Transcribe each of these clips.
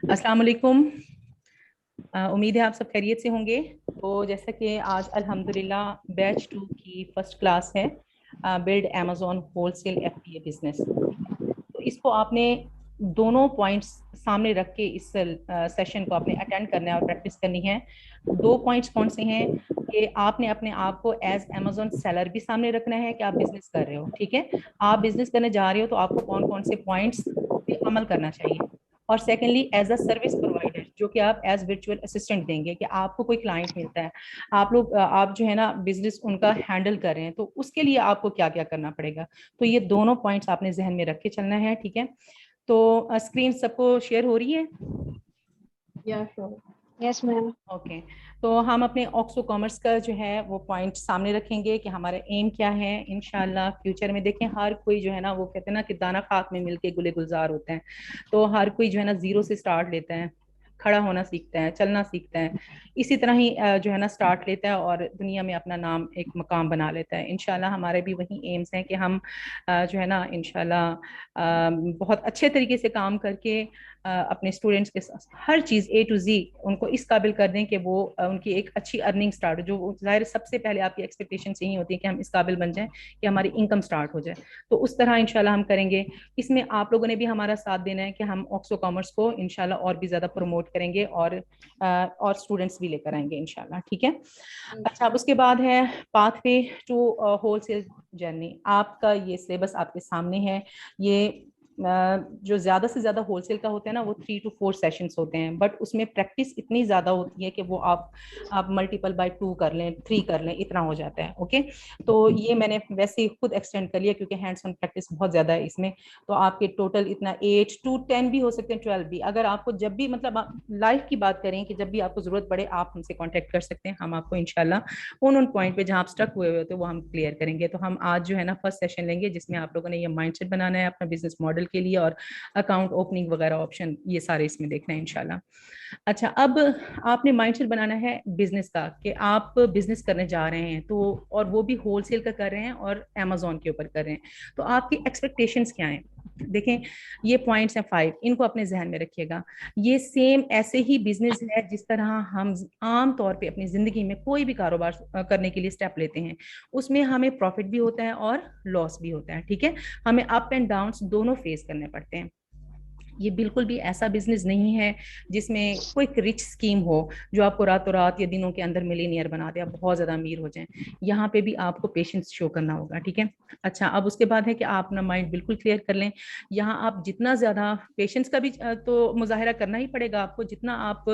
अस्सलाम वालेकुम। उम्मीद है आप सब खैरियत से होंगे। तो जैसा कि आज अल्हम्दुलिल्लाह बैच 2 की फर्स्ट क्लास है, build Amazon wholesale FBA business. तो इसको आपने दोनों पॉइंट्स सामने रख के इस सेशन को आपने अटेंड करना है और प्रैक्टिस करनी है। दो पॉइंट्स कौन से हैं कि आपने अपने आप को एज अमेज़ॉन सेलर भी सामने रखना है कि आप बिजनेस कर रहे हो। ठीक है, आप बिजनेस करने जा रहे हो तो आपको कौन कौन से पॉइंट्स पे अमल करना चाहिए। और secondly as a service provider, जो कि आप एज वर्चुअल असिस्टेंट देंगे कि आपको कोई क्लाइंट मिलता है, आप जो है ना बिजनेस उनका हैंडल कर रहे हैं, तो उसके लिए आपको क्या क्या करना पड़ेगा। तो ये दोनों पॉइंट्स आपने जहन में रख के चलना है। ठीक है, तो स्क्रीन सबको शेयर हो रही है। या श्योर। Yes ma'am. ओके, तो हम अपने ऑक्सो कॉमर्स का जो है वो पॉइंट सामने रखेंगे कि हमारा एम क्या है। इंशाल्लाह फ्यूचर में देखें, हर कोई जो है ना, वो कहते हैं ना कि दाना खाक में मिलके गुले गुलजार होते हैं। तो हर कोई जो है ना जीरो से स्टार्ट लेता है, खड़ा होना सीखता है, चलना सीखता है। इसी तरह ही जो है ना स्टार्ट लेता है और दुनिया में अपना नाम एक मकाम बना लेता है। इंशाल्लाह हमारे भी वही एम्स हैं कि हम जो है ना इंशाल्लाह बहुत अच्छे तरीके से काम करके अपने स्टूडेंट्स के साथ हर चीज़ ए टू जी उनको इस काबिल कर दें कि वो उनकी एक अच्छी अर्निंग स्टार्ट हो। जो जाहिर सबसे पहले आपकी एक्सपेक्टेशन यही होती है कि हम इस काबिल बन जाएं कि हमारी इनकम स्टार्ट हो जाए। तो उस तरह इंशाल्लाह हम करेंगे। इसमें आप लोगों ने भी हमारा साथ देना है कि हम ऑक्सो कॉमर्स को इंशाल्लाह और भी ज़्यादा प्रमोट करेंगे और स्टूडेंट्स भी लेकर आएंगे इंशाल्लाह। ठीक है, अच्छा, अब उसके बाद है पाथवे टू होलसेल जर्नी। आपका ये सिलेबस आपके सामने है। ये जो ज्यादा से ज्यादा होलसेल का होता है ना, वो 3 to 4 सेशंस होते हैं, बट उसमें प्रैक्टिस इतनी ज्यादा होती है कि वो आप मल्टीपल बाय 2 कर लें, 3 कर लें, इतना हो जाता है। ओके, तो ये मैंने वैसे ही खुद एक्सटेंड कर लिया क्योंकि हैंड्स ऑन प्रैक्टिस बहुत ज्यादा है इसमें। तो आपके टोटल इतना 8 to 10 भी हो सकते हैं, 12 भी। अगर आपको जब भी मतलब लाइफ की बात करें कि जब भी आपको जरूरत पड़े आप हमसे कॉन्टेक्ट कर सकते हैं। हम आपको इंशाल्लाह उन पॉइंट पे जहां आप स्टक हुए होते हैं वो हम क्लियर करेंगे। तो हम आज जो है ना फर्स्ट सेशन लेंगे जिसमें आप लोगों ने ये माइंडसेट बनाना है अपना बिजनेस मॉडल के लिए, और अकाउंट ओपनिंग वगैरह ऑप्शन ये सारे इसमें देखना है इंशाल्लाह। अच्छा, अब आपने माइंडसेट बनाना है बिजनेस का कि आप बिजनेस करने जा रहे हैं, तो और वो भी होलसेल का कर रहे हैं और अमेजोन के ऊपर कर रहे हैं। तो आपकी एक्सपेक्टेशंस क्या हैं। देखें, ये पॉइंट्स हैं 5, इनको अपने जहन में रखिएगा। ये सेम ऐसे ही बिजनेस है जिस तरह हम आम तौर पे अपनी जिंदगी में कोई भी कारोबार करने के लिए स्टेप लेते हैं, उसमें हमें प्रॉफिट भी होता है और लॉस भी होता है। ठीक है, हमें अप एंड डाउन दोनों फेस करने पड़ते हैं। ये बिल्कुल भी ऐसा बिजनेस नहीं है जिसमें कोई रिच स्कीम हो जो आपको रातों रात या दिनों के अंदर मिलीनियर बना दे, आप बहुत ज्यादा अमीर हो जाएं। यहाँ पे भी आपको पेशेंस शो करना होगा। ठीक है, अच्छा, अब उसके बाद है कि आप अपना माइंड बिल्कुल क्लियर कर लें। यहाँ आप जितना ज्यादा पेशेंस का भी तो मुजाहिरा करना ही पड़ेगा आपको, जितना आप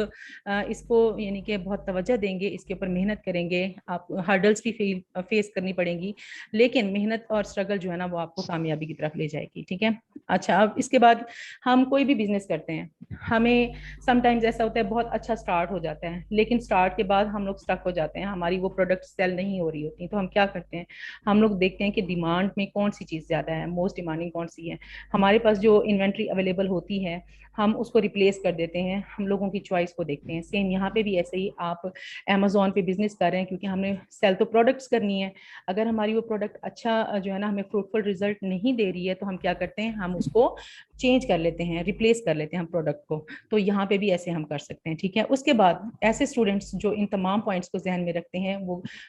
इसको यानी कि बहुत तवज्जो देंगे, इसके ऊपर मेहनत करेंगे, आप हर्डल्स भी फेस करनी पड़ेंगी, लेकिन मेहनत और स्ट्रगल जो है ना वो आपको कामयाबी की तरफ ले जाएगी। ठीक है, अच्छा, अब इसके बाद हम कोई भी बिजनेस करते हैं, हमें समटाइम्स ऐसा होता है बहुत अच्छा स्टार्ट हो जाता है, लेकिन स्टार्ट के बाद हम लोग स्टक हो जाते हैं, हमारी वो प्रोडक्ट सेल नहीं हो रही होती। तो हम क्या करते हैं, हम लोग देखते हैं कि डिमांड में कौन सी चीज़ ज़्यादा है, मोस्ट डिमांडिंग कौन सी है, हमारे पास जो इन्वेंट्री अवेलेबल होती है हम उसको रिप्लेस कर देते हैं, हम लोगों की चॉइस को देखते हैं। सेम यहाँ पे भी ऐसे ही आप अमेजोन पे बिजनेस कर रहे हैं क्योंकि हमने सेल तो प्रोडक्ट्स करनी है। अगर हमारी वो प्रोडक्ट अच्छा जो है ना हमें फ्रूटफुल रिजल्ट नहीं दे रही है, तो हम क्या करते हैं, हम उसको चेंज कर लेते हैं, रिप्लेस कर लेते हैं हम प्रोडक्ट को। तो यहाँ पे भी ऐसे हम कर सकते हैं। ठीक है, उसके बाद ऐसे स्टूडेंट्स जो इन तमाम पॉइंट्स को जहन में रखते हैं,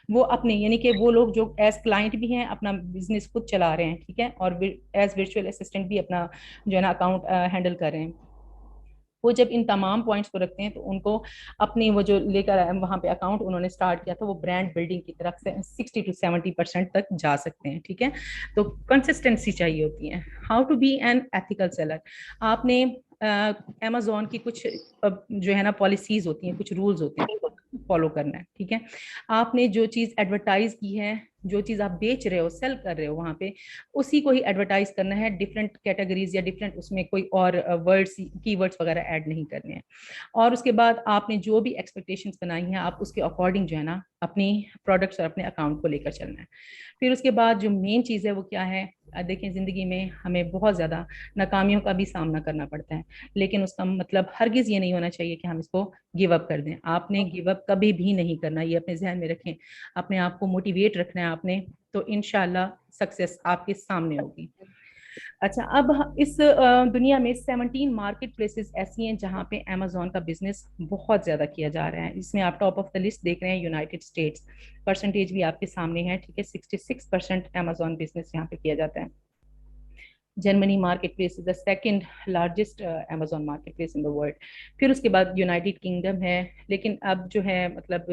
वो अपने यानी कि वो लोग जो एज क्लाइंट भी हैं अपना बिजनेस खुद चला रहे हैं, ठीक है, और एज वर्चुअल असिस्टेंट भी अपना जो है ना अकाउंट हैंडल कर रहे हैं, वो जब इन तमाम पॉइंट्स को रखते हैं तो उनको अपनी वो जो लेकर आए वहां पे अकाउंट उन्होंने स्टार्ट किया था, वो ब्रांड बिल्डिंग की तरफ से 60 to 70% तक जा सकते हैं। ठीक है, तो कंसिस्टेंसी चाहिए होती है। How to be an ethical seller. आपने अमेजोन की कुछ जो है ना पॉलिसीज होती हैं, कुछ रूल्स होते हैं, फॉलो करना है। ठीक है, आपने जो चीज एडवर्टाइज की है, जो चीज आप बेच रहे हो, सेल कर रहे हो वहां पे, उसी को ही एडवर्टाइज करना है। डिफरेंट कैटेगरीज या डिफरेंट उसमें कोई और वर्ड्स कीवर्ड्स वगैरह ऐड नहीं करने हैं। और उसके बाद आपने जो भी एक्सपेक्टेशंस बनाई हैं आप उसके अकॉर्डिंग जो है ना अपनी प्रोडक्ट्स और अपने अकाउंट को लेकर चलना है। फिर उसके बाद जो मेन चीज़ है वो क्या है, देखें, ज़िंदगी में हमें बहुत ज़्यादा नाकामियों का भी सामना करना पड़ता है, लेकिन उसका मतलब हरगिज़ ये नहीं होना चाहिए कि हम इसको गिव अप कर दें। आपने गिव अप कभी भी नहीं करना, ये अपने जहन में रखें। अपने आप को मोटिवेट रखना है आपने, तो इंशाल्लाह सक्सेस आपके सामने होगी। अच्छा, अब इस दुनिया में 17 मार्केट प्लेसेस ऐसी हैं जहां पे अमेजोन का बिजनेस बहुत ज्यादा किया जा रहा है। इसमें आप टॉप ऑफ द लिस्ट देख रहे हैं यूनाइटेड स्टेट्स, परसेंटेज भी आपके सामने है, ठीक है। 66% अमेजोन बिजनेस यहाँ पे किया जाता है। Germany market place is the second largest Amazon market place in the world. फिर उसके बाद यूनाइटेड किंगडम है, लेकिन अब जो है मतलब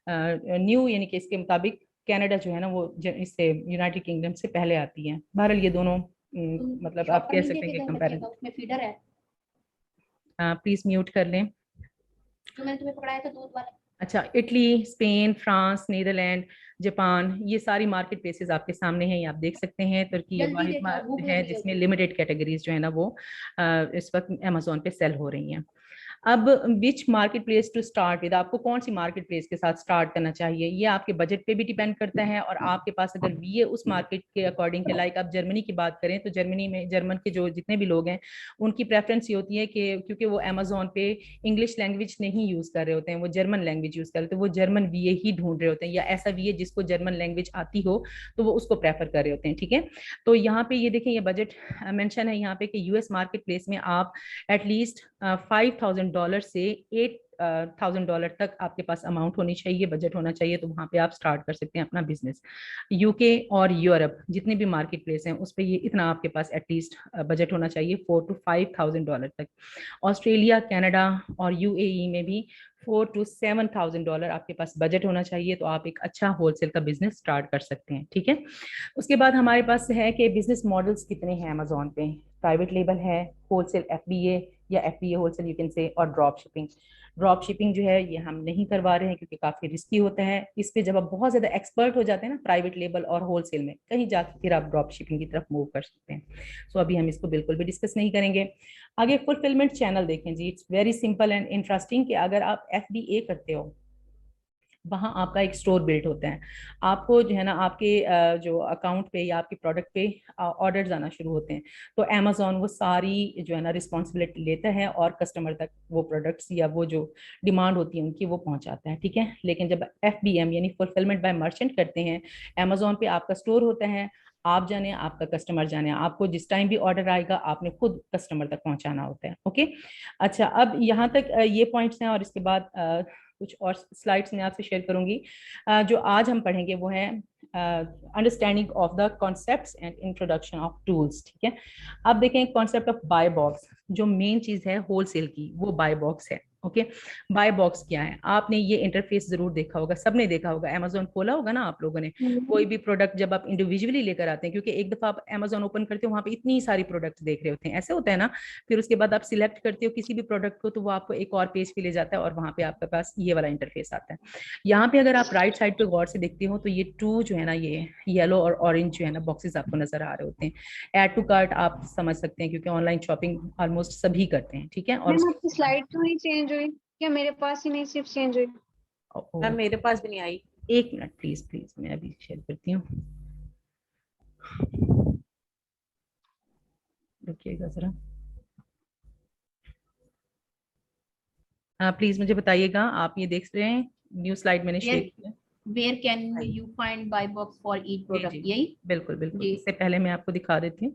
न्यू यानी कि इसके मुताबिक कनाडा जो है ना वो इससे यूनाइटेड किंगडम से पहले आती है। बहरहाल ये दोनों मतलब आप शॉपर कह नहीं सकते हैं देखे कि थे बच्चे कंपेरिजन। का, उसमें फीडर है प्लीज म्यूट कर लें। जो मैंने तुम्हें पकड़ाया था दूध वाला। अच्छा, Italy, Spain, France, Netherlands, Japan, ये सारी मार्केट प्लेसेस आपके सामने हैं, ये आप देख सकते हैं। तुर्की ये जल्दी वाहिद देखो, भूख है लगी है जिसमें उसको। लिमिटेड कैटेगरीज जो है ना वो इस वक्त अमेजोन पे सेल हो रही हैं। अब which market place to start with, आपको कौन सी मार्केट प्लेस के साथ स्टार्ट करना चाहिए, ये आपके बजट पे भी डिपेंड करता है। और आपके पास अगर वीए उस मार्केट के अकॉर्डिंग के, लाइक आप जर्मनी की बात करें तो जर्मनी में जर्मन के जो जितने भी लोग हैं उनकी प्रेफरेंस ये होती है कि क्योंकि वो अमेजोन पे इंग्लिश लैंग्वेज नहीं यूज कर रहे होते हैं, वो जर्मन लैंग्वेज यूज कर रहे होते हैं, वो जर्मन वीए ही ढूंढ रहे होते हैं, या ऐसा वीए जिसको जर्मन लैंग्वेज आती हो तो वो उसको प्रेफर कर रहे होते हैं, ठीक है। तो यहाँ पे ये देखें, ये बजट मेंशन है यहाँ पे कि यूएस मार्केट प्लेस में आप एटलीस्ट $5,000 से $8,000 तक आपके पास अमाउंट होनी चाहिए, बजट होना चाहिए, तो वहां पे आप स्टार्ट कर सकते हैं अपना बिजनेस। यूके और यूरोप जितने भी मार्केट प्लेस हैं उस पर ये इतना आपके पास एटलीस्ट बजट होना चाहिए, $4,000 to $5,000 तक। ऑस्ट्रेलिया, कनाडा और यूएई में भी $4,000 to $7,000 आपके पास बजट होना चाहिए, तो आप एक अच्छा होलसेल का बिजनेस स्टार्ट कर सकते हैं, ठीक है। उसके बाद हमारे पास है कि बिजनेस मॉडल्स कितने हैं अमेजोन पे। प्राइवेट लेबल है, होलसेल एफबीए या FBA wholesale you can say, और ड्रॉप शिपिंग। ड्रॉप शिपिंग जो है ये हम नहीं करवा रहे हैं क्योंकि काफी रिस्की होता है। इस पे जब आप बहुत ज्यादा एक्सपर्ट हो जाते हैं ना प्राइवेट लेबल और होलसेल में, कहीं जाके फिर आप ड्रॉप शिपिंग की तरफ मूव कर सकते हैं। सो अभी हम इसको बिल्कुल भी डिस्कस नहीं करेंगे। आगे फुलफिलमेंट चैनल देखें जी, it's very simple and interesting कि अगर आप एफबीए करते हो वहां आपका एक स्टोर बिल्ड होता है। आपको जो है ना आपके जो अकाउंट पे या आपके प्रोडक्ट पे ऑर्डर्स आना शुरू होते हैं, तो अमेजोन वो सारी जो है ना रिस्पॉन्सिबिलिटी लेता है और कस्टमर तक वो प्रोडक्ट्स या वो जो डिमांड होती है उनकी वो पहुंचाता है, ठीक है। लेकिन जब एफबीएम यानी फुलफिलमेंट बाय मर्चेंट करते हैं, अमेजोन पे आपका स्टोर होता है, आप जाने आपका कस्टमर जाने, आपको जिस टाइम भी ऑर्डर आएगा आपने खुद कस्टमर तक पहुंचाना होता है, ओके। अच्छा, अब यहाँ तक ये पॉइंट्स हैं और इसके बाद कुछ और स्लाइड्स मैं आपसे शेयर करूंगी। जो आज हम पढ़ेंगे वो है understanding of the concepts and introduction of tools, ठीक है। अब देखें कॉन्सेप्ट ऑफ बाय बॉक्स, जो मेन चीज है होलसेल की वो बाय बॉक्स है, ओके। बाय बॉक्स क्या है, आपने ये इंटरफेस जरूर देखा होगा, सबने देखा होगा, अमेजोन खोला होगा ना आप लोगों ने। कोई भी प्रोडक्ट जब आप इंडिविजुअली लेकर आते हैं, क्योंकि एक दफा आप अमेजोन ओपन करते हो वहां पे इतनी सारी प्रोडक्ट्स देख रहे होते हैं, ऐसे होता है ना। फिर उसके बाद आप सिलेक्ट करते हो किसी भी प्रोडक्ट को तो वो आपको एक और पेज पे ले जाता है और वहां पे आपके पास ये वाला इंटरफेस आता है। यहाँ पे अगर आप राइट साइड पे गौर से देखते हो तो ये टू जो है ना, ये येलो और ऑरेंज जो है ना बॉक्सेस आपको नजर आ रहे होते हैं। ऐड टू कार्ट आप समझ सकते हैं क्योंकि ऑनलाइन शॉपिंग ऑलमोस्ट सभी करते हैं, ठीक है। और मैम उसके आपकी स्लाइड क्यों नहीं चेंज हुई? क्या मेरे पास ही नहीं सिर्फ चेंज हुई? मैम मेरे पास भी नहीं आई। एक मिनट प्लीज प्लीज, मैं अभी शेयर करती हूँ, रुकिएगा जरा। प्लीज मुझे बताइएगा, आप ये देख रहे हैं न्यू स्लाइड मैंने शेयर किया। Where can you find buy box for each product, यही? बिल्कुल बिल्कुल, जी। इससे पहले मैं आपको दिखा देती हूँ।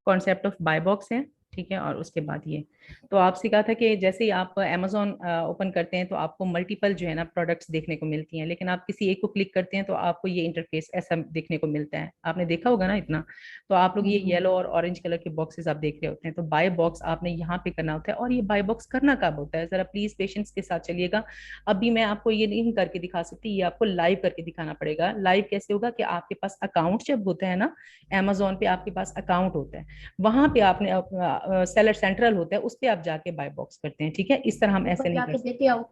कॉन्सेप्ट ऑफ बाय बॉक्स है, ठीक है। और उसके बाद ये, तो आपसे कहा था कि जैसे ही आप अमेजोन ओपन करते हैं तो आपको मल्टीपल जो है ना प्रोडक्ट्स देखने को मिलती हैं, लेकिन आप किसी एक को क्लिक करते हैं तो आपको ये इंटरफेस ऐसा देखने को मिलता है, आपने देखा होगा ना इतना। तो आप लोग ये येलो और ऑरेंज कलर के बॉक्सेस आप देख रहे होते हैं, तो बाय बॉक्स आपने यहाँ पे करना होता है। और ये बाय बॉक्स करना कब होता है, जरा प्लीज पेशेंस के साथ चलिएगा। अभी मैं आपको ये नहीं करके दिखा सकती, ये आपको लाइव करके दिखाना पड़ेगा। लाइव कैसे होगा कि आपके पास अकाउंट जब होता है ना, अमेजोन पे आपके पास अकाउंट होता है, वहां पे आपने सेलर सेंट्रल होता है उस पे आप जाके बाय बॉक्स करते हैं, ठीक है। इस तरह हम ऐसे नहीं कर सकते। देते आओ।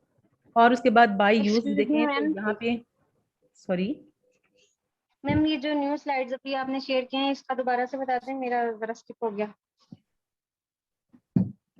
और उसके बाद बाय यूज एक्सक्यूज मी देखें तो मैम। यहाँ पे, सॉरी मैम ये जो न्यू स्लाइड्स अभी आपने शेयर किए हैं इसका दोबारा से बता दें, मेरा जरा स्किप हो गया।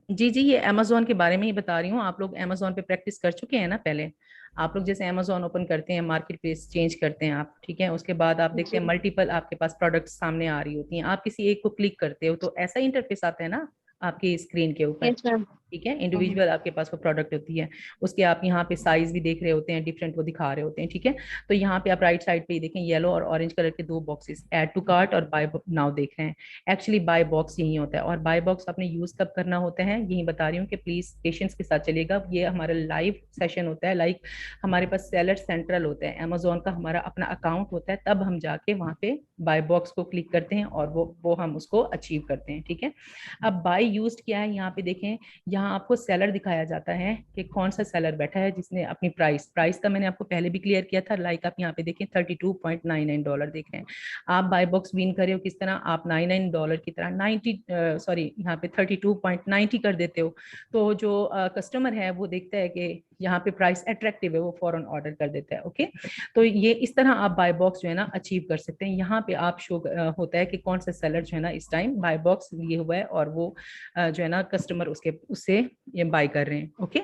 जी जी, ये अमेजोन के बारे में ही बता रही हूँ। आप लोग अमेजोन पे प्रैक्टिस कर चुके हैं ना पहले। आप लोग जैसे अमेजोन ओपन करते हैं, मार्केट प्लेस चेंज करते हैं आप, ठीक है। उसके बाद आप देखते जी। हैं मल्टीपल आपके पास प्रोडक्ट्स सामने आ रही होती हैं, आप किसी एक को क्लिक करते हो तो ऐसा इंटरफेस आता है ना आपकी स्क्रीन के ऊपर। Yes ma'am. ठीक है, इंडिविजुअल आपके पास वो प्रोडक्ट होती है, उसके आप यहाँ पे साइज भी देख रहे होते हैं, डिफरेंट वो दिखा रहे होते हैं, ठीक है। तो यहाँ पे आप राइट साइड पे देखें येलो और ऑरेंज कलर के दो बॉक्सेस, ऐड टू कार्ट और बाय नाउ देख रहे हैं। एक्चुअली बाय बॉक्स यही होता है, और बाय बॉक्स आपने यूज कब करना होता है यही बता रही हूँ कि प्लीज पेशेंस के साथ चलिएगा। ये हमारा लाइव सेशन होता है, लाइक हमारे पास सेलर सेंट्रल होता है, अमेजोन का हमारा अपना अकाउंट होता है, तब हम जाके वहाँ पे बाय बॉक्स को क्लिक करते हैं और वो हम उसको अचीव करते हैं, ठीक है। अब बाय यूज्ड क्या है, यहाँ पे देखें, यहाँ आपको सेलर दिखाया जाता है कि कौन सा सेलर बैठा है जिसने अपनी प्राइस का मैंने आपको पहले भी क्लियर किया था। लाइक आप यहाँ पे देखें $32.99 देख रहे हैं। आप बाय बॉक्स विन कर रहे हो किस तरह, आप $99 की तरह 90 सॉरी यहाँ पे 32.90 कर देते हो, तो जो कस्टमर है वो देखता है कि यहाँ पे प्राइस अट्रैक्टिव है, वो फौरन ऑर्डर कर देता है। ओके, तो ये इस तरह आप बाय बॉक्स जो है ना अचीव कर सकते हैं। यहाँ पे आप शो होता है कि कौन सा सेलर जो है ना इस टाइम बाय बॉक्स लिए हुआ है और वो जो है ना कस्टमर उससे ये बाय कर रहे हैं। ओके,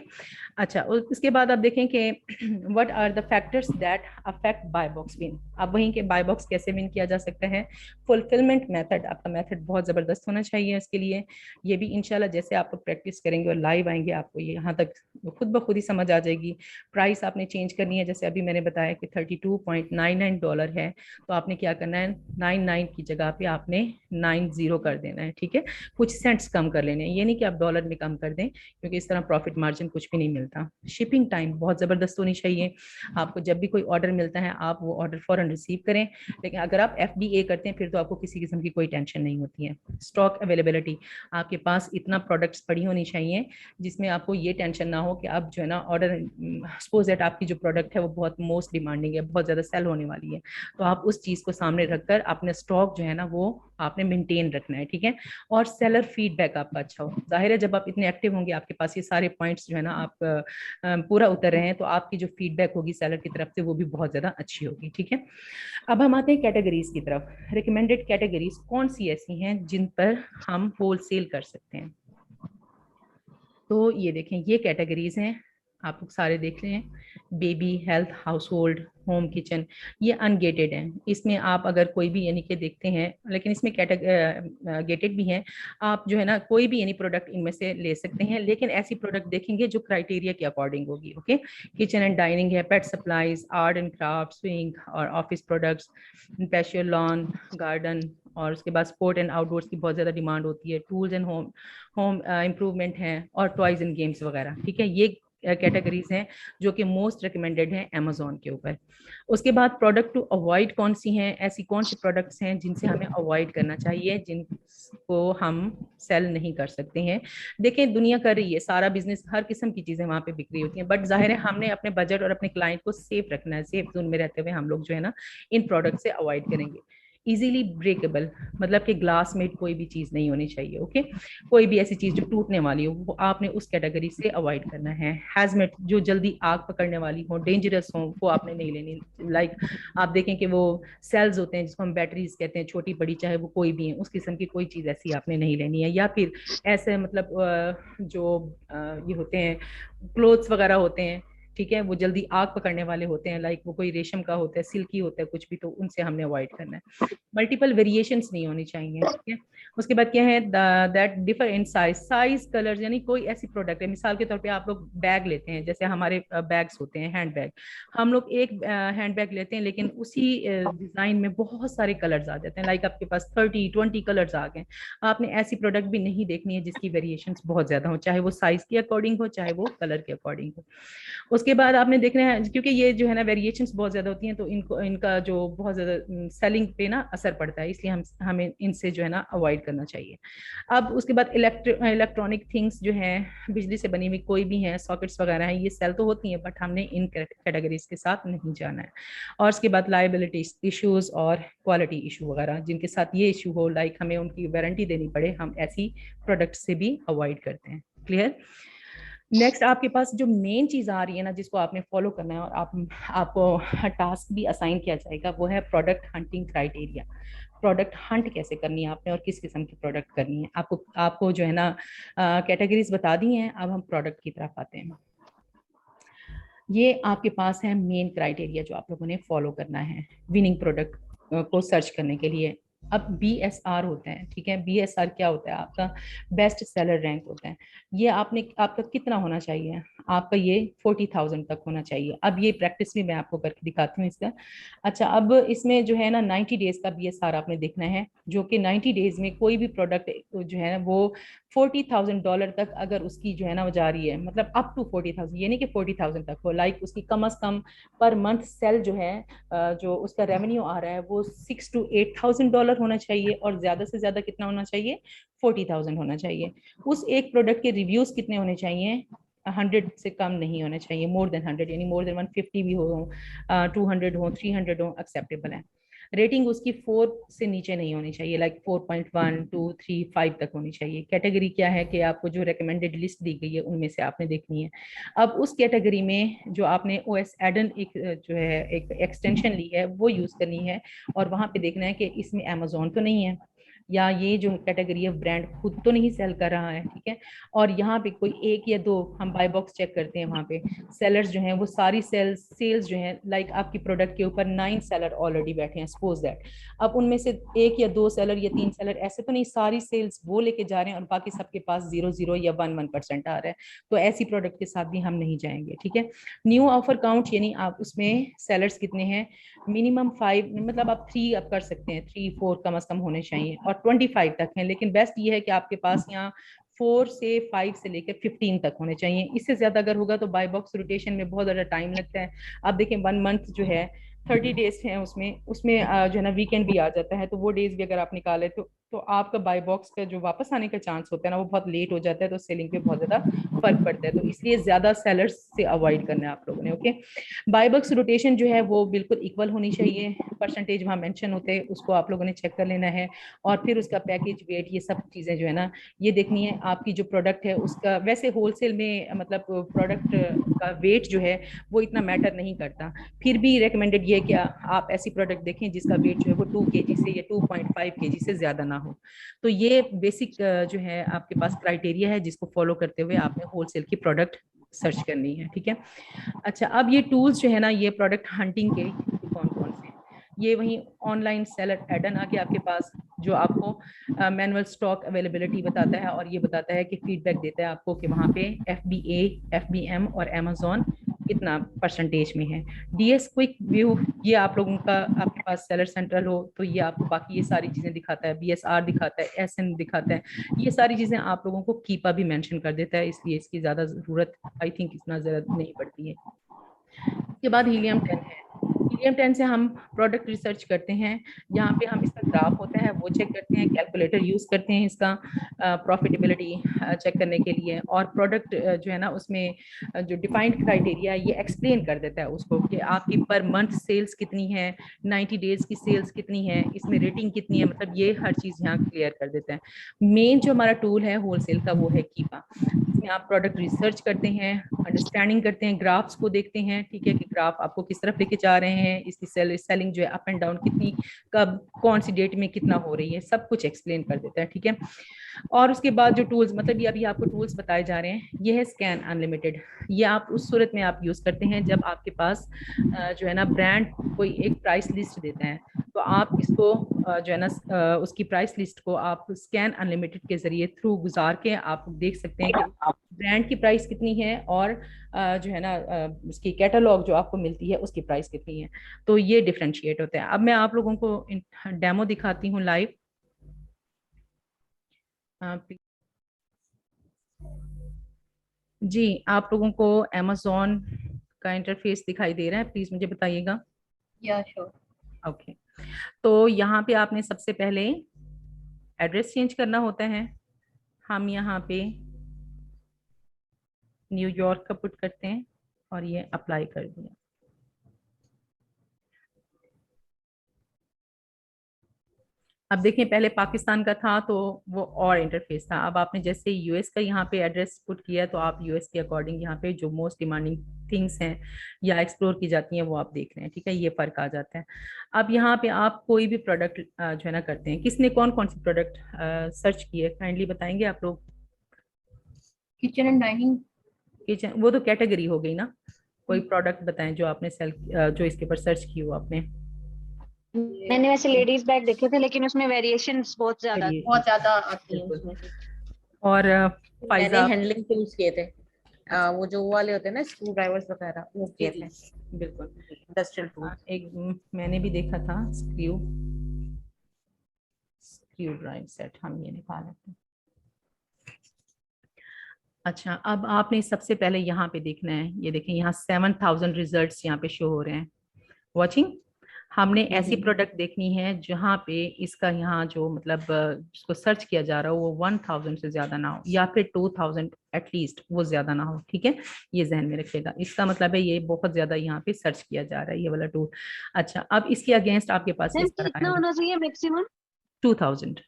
अच्छा, उसके बाद आप देखें कि what are the factors that affect buy box win. अब वहीं के बाय बॉक्स कैसे विन किया जा सकता है, फुलफिलमेंट मेथड, आपका मेथड बहुत जबरदस्त होना चाहिए इसके लिए। ये भी इंशाल्लाह जैसे आप प्रैक्टिस करेंगे और लाइव आएंगे आपको ये यहाँ तक खुद ब खुद ही समझ आ जाएगी। प्राइस आपने चेंज करनी है, जैसे अभी मैंने बताया कि $32.99 है, तो आपने क्या करना है, 99 की जगह पे आपने 90 कर देना है, ठीक है। कुछ सेंट्स कम कर लेने हैं, ये नहीं कि आप डॉलर में कम कर दें, क्योंकि इस तरह प्रॉफिट मार्जिन कुछ भी नहीं मिलता। शिपिंग टाइम बहुत जबरदस्त होनी चाहिए। आपको जब भी कोई ऑर्डर मिलता है आप वो ऑर्डर फौरन रिसीव करें, लेकिन अगर आप FBA करते हैं फिर तो आपको किसी किस्म की कोई टेंशन नहीं होती है। स्टॉक अवेलेबिलिटी, आपके पास इतना प्रोडक्ट्स पड़ी होनी चाहिए जिसमें आपको ये टेंशन ना हो कि आप जो है ना ऑर्डर, सपोज दैट आपकी जो प्रोडक्ट है वो बहुत मोस्ट डिमांडिंग है, बहुत ज़्यादा सेल होने वाली है, तो आप उस चीज़ को सामने रखकर अपने स्टॉक जो है ना वो आपने मेंटेन रखना है, ठीक है। और सेलर फीडबैक आपका अच्छा हो। जाहिर है जब आप इतने एक्टिव होंगे, आपके पास ये सारे पॉइंट्स जो है ना आप पूरा उतर रहे हैं, तो आपकी जो फीडबैक होगी सेलर की तरफ से वो भी बहुत ज़्यादा अच्छी होगी, ठीक है। अब हम आते हैं कैटेगरीज की तरफ। रिकमेंडेड कैटेगरीज कौन सी ऐसी हैं जिन पर हम होलसेल कर सकते हैं, तो ये देखें ये कैटेगरीज हैं, आप लोग सारे देख रहे हैं, baby, health, house hold, home, kitchen, ये अनगेटेड हैं। इसमें आप अगर कोई भी यानी कि देखते हैं, लेकिन इसमें गेटेड भी हैं, आप जो है ना कोई भी यानी प्रोडक्ट इनमें से ले सकते हैं, लेकिन ऐसी प्रोडक्ट देखेंगे जो क्राइटेरिया के अकॉर्डिंग होगी। ओके, किचन एंड डाइनिंग है, pet supplies, arts and craft, sewing और office products, patio lawn, garden, और उसके बाद स्पोर्ट एंड आउटडोर्स की बहुत ज़्यादा डिमांड होती है, टूल्स एंड होम इम्प्रूवमेंट हैं, और टॉयज एंड गेम्स वगैरह, ठीक है। ये कैटेगरीज हैं जो कि मोस्ट रिकमेंडेड हैं अमेजोन के ऊपर। उसके बाद प्रोडक्ट टू अवॉइड कौन सी हैं, ऐसी कौन सी प्रोडक्ट्स हैं जिनसे हमें अवॉइड करना चाहिए, जिनको हम सेल नहीं कर सकते हैं। देखें दुनिया कर रही है सारा बिजनेस, हर किस्म की चीजें वहां पे बिक्री होती हैं, बट जाहिर है हमने अपने बजट और अपने क्लाइंट को सेफ रखना है। सेफ जोन में रहते हुए हम लोग जो है ना इन प्रोडक्ट से अवॉइड करेंगे। इजीली ब्रेकेबल, मतलब कि ग्लास में कोई भी चीज नहीं होनी चाहिए। ओके, कोई भी ऐसी चीज जो टूटने वाली हो वो आपने उस कैटेगरी से अवॉइड करना है। हैजमेट, जो जल्दी आग पकड़ने वाली हो, डेंजरस हो, वो आपने नहीं लेनी। लाइक आप देखें कि वो सेल्स होते हैं जिसको हम बैटरीज कहते हैं, छोटी बड़ी चाहे वो कोई भी है, उस किस्म की कोई चीज ऐसी आपने नहीं लेनी है। या फिर ऐसे मतलब जो ये होते हैं क्लोथ्स वगैरह होते हैं, ठीक है, वो जल्दी आग पकड़ने वाले होते हैं, लाइक वो कोई रेशम का होता है, सिल्की होता है, कुछ भी, तो उनसे हमने अवॉइड करना है। मल्टीपल वेरिएशंस नहीं होनी चाहिए, ठीक है। उसके बाद क्या है, that differ in size colour, यानी कोई ऐसी प्रोडक्ट है, मिसाल के तौर पे आप लोग बैग लेते हैं, जैसे हमारे बैग्स होते हैं, हैंड बैग, हम लोग एक हैंड बैग लेते हैं, लेकिन उसी डिजाइन में बहुत सारे कलर्स आ जाते हैं, लाइक आपके पास 30-20 कलर्स आ गए। आपने ऐसी प्रोडक्ट भी नहीं देखनी है जिसकी वेरिएशंस बहुत ज्यादा हो, चाहे वो साइज के अकॉर्डिंग हो, चाहे वो कलर के अकॉर्डिंग हो। उसके बाद आपने देखना है, क्योंकि ये जो है ना वेरिएशंस बहुत ज्यादा होती हैं, तो इनका जो बहुत ज्यादा सेलिंग पे ना असर पड़ता है, इसलिए हमें इनसे जो है ना अवॉइड करना चाहिए। अब उसके बाद इलेक्ट्रॉनिक थिंग्स जो है, बिजली से बनी हुई कोई भी है, सॉकेट्स वगैरह हैं, ये सेल तो होती हैं, बट हमने इन कैटेगरीज के साथ नहीं जाना है। और उसके बाद लायबिलिटी इश्यूज और क्वालिटी इशू वगैरह, जिनके साथ ये इशू हो, लाइक हमें उनकी वारंटी देनी पड़े, हम ऐसी प्रोडक्ट से भी अवॉइड करते हैं। क्लियर। नेक्स्ट आपके पास जो मेन चीज आ रही है ना, जिसको आपने फॉलो करना है और आपको टास्क भी असाइन किया जाएगा, वो है product hunting criteria. Product Hunt कैसे करनी है आपने और किस किस्म की प्रोडक्ट करनी है, आपको जो है ना कैटेगरीज बता दी हैं। अब हम प्रोडक्ट की तरफ आते हैं। ये आपके पास है मेन क्राइटेरिया जो आप लोगों ने फॉलो करना है विनिंग प्रोडक्ट को सर्च करने के लिए। अब BSR होता है, ठीक है। BSR क्या होता है? आपका बेस्ट सेलर रैंक होता है। ये आपका कितना होना चाहिए? आपका ये 40,000 तक होना चाहिए। अब ये प्रैक्टिस भी मैं आपको करके दिखाती हूँ इसका। अच्छा, अब इसमें जो है ना 90 डेज का BSR आपने देखना है, जो कि 90 डेज में कोई भी प्रोडक्ट जो है ना वो $40,000 तक अगर उसकी जो है ना वो जा रही है, मतलब अप टू 40,000, ये नहीं कि 40,000 तक हो, लाइक उसकी कम से कम पर मंथ सेल जो है जो उसका रेवेन्यू आ रहा है वो $6,000 to 8,000 होना चाहिए, और ज्यादा से ज्यादा कितना होना चाहिए? 40,000 होना चाहिए। उस एक प्रोडक्ट के रिव्यूज कितने होने चाहिए? 100 से कम नहीं होना चाहिए, मोर देन 100, यानी मोर देन 150 भी हो, 200 हो, 300 हो, एक्सेप्टेबल है। रेटिंग उसकी 4 से नीचे नहीं होनी चाहिए, लाइक 4.1 2 3 5 तक होनी चाहिए। कैटेगरी क्या है कि आपको जो रिकमेंडेड लिस्ट दी गई है उनमें से आपने देखनी है। अब उस कैटेगरी में जो आपने OS एडन एक जो है एक एक्सटेंशन ली है वो यूज करनी है, और वहां पे देखना है कि इसमें अमेजोन तो नहीं है, या ये जो कैटेगरी है ब्रांड खुद तो नहीं सेल कर रहा है, ठीक है। और यहाँ पे कोई एक या दो, हम बाय बॉक्स चेक करते हैं, वहाँ पे सेलर्स जो हैं वो सारी सेल्स जो हैं, लाइक आपकी प्रोडक्ट के ऊपर 9 सेलर ऑलरेडी बैठे हैं, सपोज दैट। अब उनमें से एक या दो सेलर या 3 सेलर, ऐसे तो नहीं सारी सेल्स वो लेके जा रहे हैं और बाकी सबके पास 0 0 या 1 1% आ रहा है, तो ऐसी प्रोडक्ट के साथ भी हम नहीं जाएंगे, ठीक है। न्यू ऑफर काउंट, यानी आप उसमें सेलर्स कितने हैं? मिनिमम 5, मतलब आप 3 आप कर सकते हैं, 3 4 कम से कम होने चाहिए, और 25 तक हैं, लेकिन बेस्ट ये है कि आपके पास यहाँ 4 से 5 से लेकर 15 तक होने चाहिए। इससे ज्यादा अगर होगा तो बाय बॉक्स रोटेशन में बहुत ज्यादा टाइम लगता है। आप देखें 1 मंथ जो है 30 डेज है, उसमें उसमें जो है ना वीकेंड भी आ जाता है, तो वो डेज भी अगर आप निकाले तो आपका बाय बॉक्स का जो वापस आने का चांस होता है ना वो बहुत लेट हो जाता है, तो सेलिंग पे बहुत ज्यादा फर्क पड़ता है। तो इसलिए ज्यादा सेलर्स से अवॉइड करना है आप लोगों ने, ओके। बाय बॉक्स रोटेशन जो है वो बिल्कुल इक्वल होनी चाहिए, परसेंटेज वहाँ मेंशन होते हैं उसको आप लोगों ने चेक कर लेना है, और फिर उसका पैकेज वेट ये सब चीजें जो है ना ये देखनी है। आपकी जो प्रोडक्ट है उसका वैसे होलसेल में मतलब प्रोडक्ट का वेट जो है वो इतना मैटर नहीं करता, फिर भी रिकमेंडेड ये है कि आप ऐसी प्रोडक्ट देखें जिसका वेट जो है वो 2 kg से या 2.5 kg से ज्यादा ना हो। तो ये बेसिक जो है आपके पास क्राइटेरिया है जिसको फॉलो करते हुए आपने होलसेल की प्रोडक्ट सर्च करनी है, ठीक है। अच्छा, अब ये टूल्स जो है ना ये प्रोडक्ट हंटिंग के कौन कौन से हैं? ये वही ऑनलाइन सेलर एडन आ गया आपके पास, जो आपको मैनुअल स्टॉक अवेलेबिलिटी बताता है, और ये बताता है कि फीडबैक देता है आपको कि वहाँ पे FBA, FBM और अमेजोन कितना परसेंटेज में है। DS क्विक व्यू, ये आप लोगों का आपके पास सेलर सेंट्रल हो तो ये आपको बाकी ये सारी चीजें दिखाता है, BSR दिखाता है, SN दिखाता है, ये सारी चीजें आप लोगों को कीपा भी मेंशन कर देता है, इसलिए इसकी ज्यादा जरूरत आई थिंक इतना जरूरत नहीं पड़ती है। उसके बाद हीलियम 10 है। हीलियम 10 से हम प्रोडक्ट रिसर्च करते हैं, यहाँ पे हम इसका ग्राफ होता है वो चेक करते हैं, कैलकुलेटर यूज करते हैं इसका प्रॉफिटेबिलिटी चेक करने के लिए, और प्रोडक्ट जो है ना उसमें जो डिफाइंड क्राइटेरिया ये एक्सप्लेन कर देता है उसको कि आपकी पर मंथ सेल्स कितनी है, 90 डेज की सेल्स कितनी है, इसमें रेटिंग कितनी है, मतलब ये हर चीज यहाँ क्लियर कर देता है। मेन जो हमारा टूल है होलसेल का वो है कीपा, इसमें आप प्रोडक्ट रिसर्च करते हैं, अंडरस्टैंडिंग करते हैं, ग्राफ्स को देखते हैं, ठीक है, कि ग्राफ आपको किस तरफ लेके जा रहे हैं, इसकी सेलिंग जो है अप एंड डाउन कितनी, कब कौन सी डेट में कितना हो रही है, सब कुछ एक्सप्लेन कर देता है, ठीक है। और उसके बाद जो टूल्स, मतलब ये अभी आपको टूल्स बताए जा रहे हैं, ये है स्कैन अनलिमिटेड। ये आप उस सूरत में आप यूज करते हैं जब आपके पास जो है ना ब्रांड कोई एक प्राइस लिस्ट देता है, तो आप इसको जो है ना उसकी प्राइस लिस्ट को आप स्कैन अनलिमिटेड के जरिए थ्रू गुजार के आप देख सकते हैं कि ब्रांड की प्राइस कितनी है, और जो है ना उसकी कैटलॉग जो आपको मिलती है उसकी प्राइस कितनी है। तो ये डिफरेंशिएट होता है। अब मैं आप लोगों को डेमो दिखाती हूँ लाइव। जी, आप लोगों को अमेजोन का इंटरफेस दिखाई दे रहा है? प्लीज मुझे बताइएगा। या श्योर। ओके, तो यहाँ पे आपने सबसे पहले एड्रेस चेंज करना होता है। हम यहाँ पे न्यूयॉर्क का पुट करते हैं और ये अप्लाई कर दिया। अब देखिए पहले पाकिस्तान का था तो वो और इंटरफेस था, अब आपने जैसे US का यहाँ पे एड्रेस पुट किया तो आप US के अकॉर्डिंग यहाँ पे जो मोस्ट डिमांडिंग थिंग्स हैं या एक्सप्लोर की जाती हैं वो आप देख रहे हैं, ठीक है, ये फर्क आ जाता है। अब यहाँ पे आप कोई भी प्रोडक्ट जो है ना करते हैं, किसने कौन कौन सी प्रोडक्ट सर्च की है काइंडली बताएंगे आप लोग? Kitchen and dining. किचन, वो तो कैटेगरी हो गई ना, कोई हम्म। प्रोडक्ट बताएं जो आपने सेल जो इसके ऊपर सर्च की हो आपने। मैंने वैसे लेडीज बैग देखे थे, लेकिन उसमें वेरिएशंस बहुत ज्यादा थे। बहुत ज्यादा आती है बिल्कुल। उसमें। और मैंने फाइजा। हैंडलिंग टूल्स किए थे। अच्छा। वो जो वो वाले होते हैं ना, स्क्रू ड्राइवर्स वगैरह, वो जी किए जी थे। बिल्कुल। Industrial tool. एक मैंने भी देखा था स्क्रू स्क्रू ड्राइव सेट, हम ये निकाल लेते हैं। अच्छा, अब आपने सबसे पहले यहाँ पे देखना है, ये देखें यहाँ 7,000 रिजल्ट्स यहाँ पे शो हो रहे हैं। वॉचिंग। हमने ऐसी प्रोडक्ट देखनी है जहाँ पे इसका यहाँ जो मतलब जिसको सर्च किया जा रहा हो वो 1,000 से ज्यादा ना हो, या फिर 2,000 एटलीस्ट वो ज्यादा ना हो। ठीक है, ये जहन में रखिएगा। इसका मतलब है ये बहुत ज्यादा यहाँ पे सर्च किया जा रहा है, ये वाला टूल। अच्छा, अब इसके अगेंस्ट आपके पास मैम इस तरह कितना आएगा होना चाहिए मैक्सिमम? 2,000।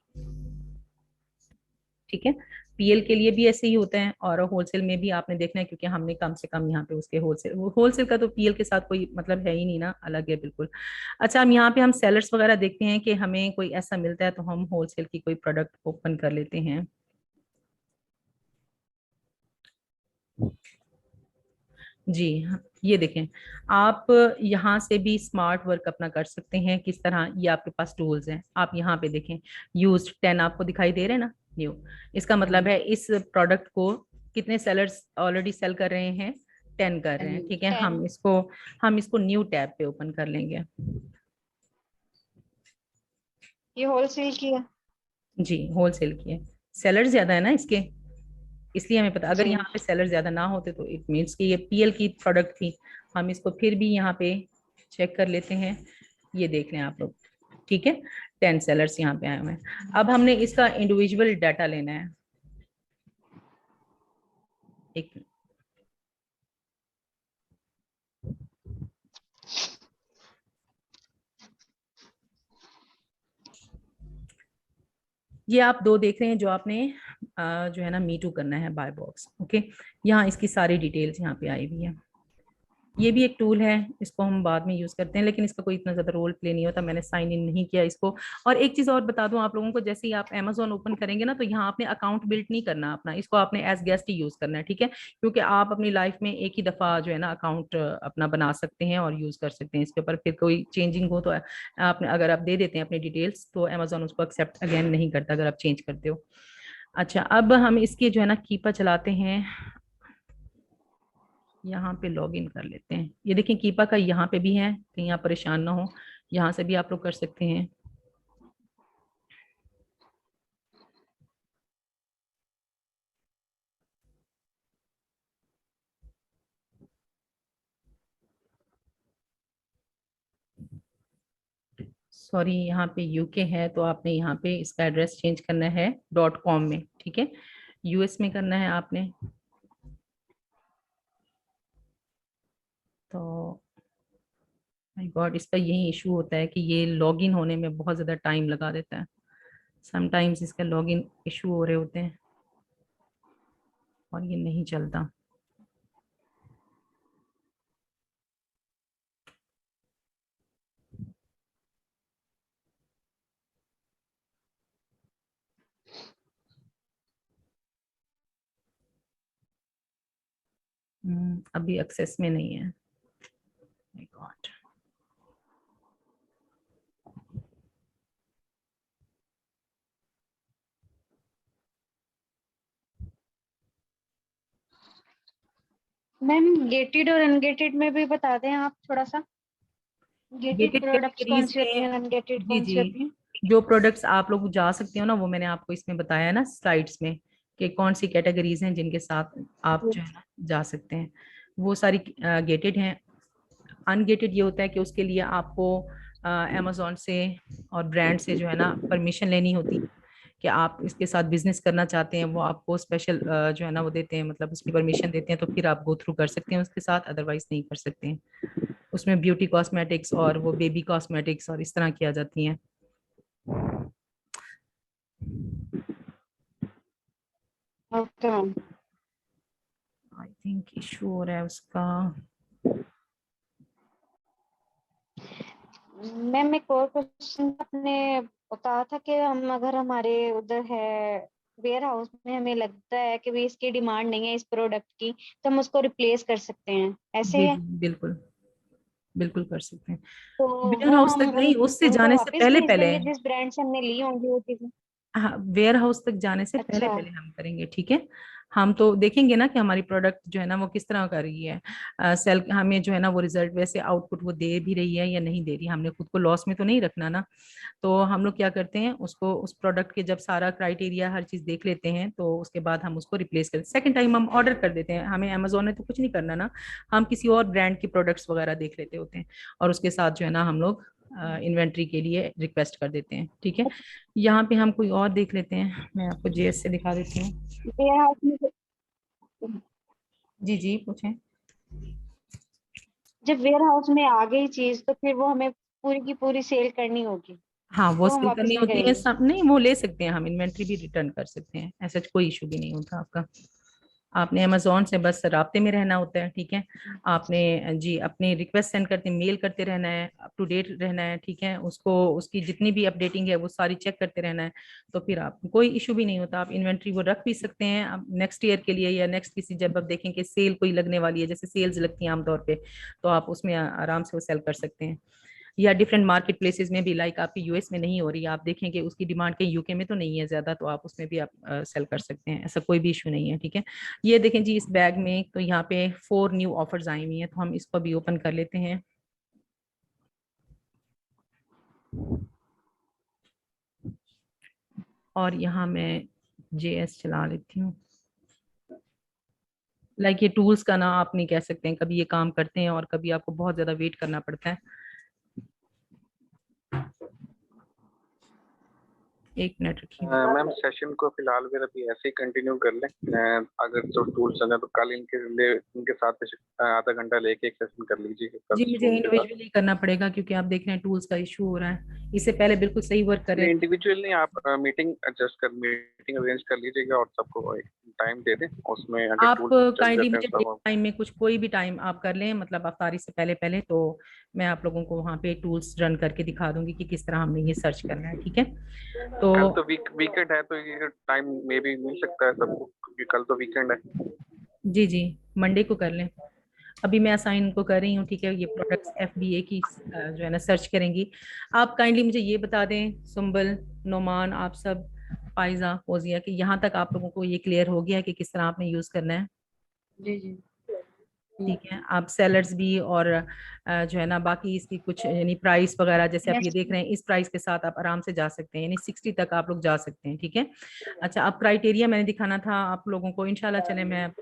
ठीक है, पीएल के लिए भी ऐसे ही होता है और होलसेल में भी आपने देखना है, क्योंकि हमने कम से कम यहाँ पे उसके होलसेल का तो पीएल के साथ कोई मतलब है ही नहीं ना, अलग है बिल्कुल। अच्छा, हम यहाँ पे हम सेलर्स वगैरह देखते हैं कि हमें कोई ऐसा मिलता है तो हम होलसेल की कोई प्रोडक्ट ओपन कर लेते हैं। जी हाँ, ये देखें, आप यहाँ से भी स्मार्ट वर्क अपना कर सकते हैं। किस तरह, ये आपके पास टूल्स हैं, आप यहाँ पे देखें यूज्ड 10 आपको दिखाई दे रहे हैं ना, न्यू। इसका मतलब है इस प्रोडक्ट को कितने सेलर्स ऑलरेडी सेल कर रहे हैं, 10 कर रहे हैं। ठीक है, 10। हम इसको न्यू टैब पे ओपन कर लेंगे। ये होलसेल की है? जी, होलसेल की है। सेलर ज्यादा है ना इसके, इसलिए हमें पता। अगर जी। यहाँ पे सेलर ज्यादा ना होते तो इट मीन्स कि ये पीएल की प्रोडक्ट थी। हम इसको फिर भी यहाँ पे चेक कर लेते हैं, ये देख लें आप लोग। ठीक है, 10 सेलर्स यहाँ पे आए हुए हैं। अब हमने इसका इंडिविजुअल डाटा लेना है। एक ये आप दो देख रहे हैं जो आपने जो है ना मीटू करना है बाय बॉक्स। ओके, यहाँ इसकी सारी डिटेल्स यहाँ पे आई हुई है। ये भी एक टूल है, इसको हम बाद में यूज करते हैं, लेकिन इसका कोई इतना ज्यादा रोल प्ले नहीं होता। मैंने साइन इन नहीं किया इसको। और एक चीज और बता दूं आप लोगों को, जैसे ही आप Amazon ओपन करेंगे ना, तो यहाँ आपने अकाउंट बिल्ड नहीं करना अपना, इसको आपने एज गेस्ट ही यूज करना है। ठीक है, क्योंकि आप अपनी लाइफ में एक ही दफा जो है ना अकाउंट अपना बना सकते हैं और यूज कर सकते हैं इसके ऊपर। फिर कोई चेंजिंग हो तो आपने, अगर आप दे देते हैं अपनी डिटेल्स, तो Amazon उसको एक्सेप्ट अगेन नहीं करता अगर आप चेंज करते हो। अच्छा, अब हम इसकी जो है ना कीपा चलाते हैं, यहाँ पे लॉग इन कर लेते हैं। ये देखें कीपा का यहाँ पे भी है, कहीं आप परेशान ना हो, यहाँ से भी आप लोग कर सकते हैं। सॉरी, यहाँ पे यूके है तो आपने यहाँ पे इसका एड्रेस चेंज करना है .com में। ठीक है, यूएस में करना है आपने। तो माय गॉड, इसका यही इशू होता है कि ये लॉगिन होने में बहुत ज़्यादा टाइम लगा देता है। समटाइम्स इसका लॉगिन इशू हो रहे होते हैं और ये नहीं चलता। अभी एक्सेस में नहीं है। My God. मैम गेटेड और अनगेटेड में भी बता दें आप थोड़ा सा, गेटेड गेटेड प्रोडक्ट्स कौन कैटेगरीज सी होती में, हैं, अनगेटेड जी कौन सी जी, होती हैं? जो प्रोडक्ट्स आप लोग जा सकते हो ना, वो मैंने आपको इसमें बताया है ना स्लाइड्स में, कि कौन सी कैटेगरीज हैं जिनके साथ आप जो है ना जा सकते हैं। वो सारी गेटेड हैं। अनगेटेड ये होता है कि उसके लिए आपको अमेजोन से और ब्रांड से जो है ना परमिशन लेनी होती है कि आप इसके साथ बिजनेस करना चाहते हैं। वो आपको स्पेशल जो है ना वो देते हैं, मतलब उसकी परमिशन देते हैं, तो फिर आप गो थ्रू कर सकते हैं उसके साथ, अदरवाइज नहीं कर सकते हैं। उसमें ब्यूटी कॉस्मेटिक्स और वो बेबी कॉस्मेटिक्स और इस तरह किया जाती हैं। Okay ma'am. I think issue हो रहा है उसका। मैम एक और क्वेश्चन, आपने बताया था कि हम अगर हमारे उधर है वेयर हाउस में हमें लगता है कि भी इसकी डिमांड नहीं है इस प्रोडक्ट की, तो हम उसको रिप्लेस कर सकते हैं, ऐसे जी है? जी बिल्कुल। बिल्कुल कर सकते हैं। तो वेयर वो हाउस हम तक नहीं, उससे उनको जाने से वापस पहले भेज पहले, देंगे जिस ब्रांड से हमने ली होंगी वो चीजें। हाँ वेयर हाउस तक जाने से पहले अच्छा। पहले हम करेंगे, ठीक है। हम तो देखेंगे ना कि हमारी प्रोडक्ट जो है ना वो किस तरह कर रही है, सेल हमें जो है ना वो रिजल्ट वैसे आउटपुट वो दे भी रही है या नहीं दे रही, हमने खुद को लॉस में तो नहीं रखना ना। तो हम लोग क्या करते हैं, उसको उस प्रोडक्ट के जब सारा क्राइटेरिया हर चीज देख लेते हैं तो उसके बाद हम उसको रिप्लेस करते हैं, सेकंड टाइम हम ऑर्डर कर देते हैं, हमें अमेजोन में तो कुछ नहीं करना ना, हम किसी और ब्रांड के प्रोडक्ट्स वगैरह देख लेते होते हैं और उसके साथ जो है ना हम लोग इन्वेंट्री के लिए रिक्वेस्ट कर देते हैं, ठीक है। यहाँ पे हम कोई और देख लेते हैं, मैं आपको जेएस से दिखा देती हूँ। वेयर हाउस में जी जी पूछें। जब वेयर हाउस में आ गई चीज तो फिर वो हमें पूरी की पूरी सेल करनी होगी, हाँ वो वो हम सेल वापस करनी नहीं होती है, करेंगे। सब नहीं वो ले सकते हैं, हम इन्वेंट्री भी रिटर्न कर सकते हैं, ऐसा कोई इशू भी नहीं होता आपका। आपने अमेजोन से बस राब्ते में रहना होता है, ठीक है। आपने जी अपनी रिक्वेस्ट सेंड करते मेल करते रहना है, अप टू डेट रहना है, ठीक है, उसको उसकी जितनी भी अपडेटिंग है वो सारी चेक करते रहना है। तो फिर आप कोई इशू भी नहीं होता, आप इन्वेंट्री वो रख भी सकते हैं आप नेक्स्ट ईयर के लिए, या नेक्स्ट किसी जब आप देखें कि सेल कोई लगने वाली है, जैसे सेल्स लगती है आमतौर पे, तो आप उसमें आराम से वो सेल कर सकते हैं। या डिफरेंट मार्केट प्लेसेस में भी, लाइक आपकी यूएस में नहीं हो रही है, आप देखेंगे उसकी डिमांड कहीं यूके में तो नहीं है ज्यादा, तो आप उसमें भी आप सेल कर सकते हैं, ऐसा कोई भी इशू नहीं है, ठीक है। ये देखें जी इस बैग में तो यहाँ पे 4 न्यू ऑफर्स आई हुई हैं, तो हम इसको भी ओपन कर लेते हैं। और यहाँ मैं जेएस चला लेती हूँ। लाइक ये टूल्स का ना आप नहीं कह सकते हैं, कभी ये काम करते हैं और कभी आपको बहुत ज्यादा वेट करना पड़ता है। एक मिनट रखिए। मैम सेशन को फिलहाल फिर अभी ऐसे ही कंटिन्यू कर लें। अगर तो टूल्स हैं तो कल इनके साथ आधा घंटा लेके एक सेशन कर लीजिए कल जी मुझे Zoom के साथ। इंडिविजुअली करना पड़ेगा क्योंकि आप देख रहे हैं टूल्स का इशू हो रहा है, इससे पहले बिल्कुल सही वर्क कर रहे नहीं थे। इंडिविजुअल नहीं, आप मीटिंग अरेंज कर लीजिएगा और सबको एक टाइम दे दें, उसमें अगर आप टूल्स चल काइंडली जाते हैं मुझे डे सब। टाइम में कुछ कोई भी टाइम आप कर लें, मतलब अफ्तारी से पहले पहले, तो मैं आप लोगों को वहाँ पे टूल्स रन करके दिखा दूंगी कि किस तरह हमने ये सर्च करना है, ठीक है। तो कल तो वीकेंड है तो ये टाइम मे भी मिल सकता है सबको, क्योंकि कल तो वीकेंड है। जी जी मंडे को कर लें। अभी मैं असाइन को कर रही हूँ, ठीक है, ये प्रोडक्ट्स एफबीए की जो है ना सर्च करेंगी। आप काइंडली मुझे ये बता दें सुंबल, नोमान, आप सब, फाइजा, फोजिया, कि यहाँ तक आप लोगों को ये क्लियर हो गया कि किस तरह आपने यूज करना है। जी जी। ठीक है, आप सेलर्स भी और जो है ना बाकी इसकी कुछ यानी प्राइस वगैरह, जैसे आप ये यस। देख रहे हैं इस प्राइस के साथ आप आराम से जा सकते हैं, यानी 60 तक आप लोग जा सकते हैं, ठीक है। अच्छा अब क्राइटेरिया मैंने दिखाना था आप लोगों को, इंशाल्लाह चले मैं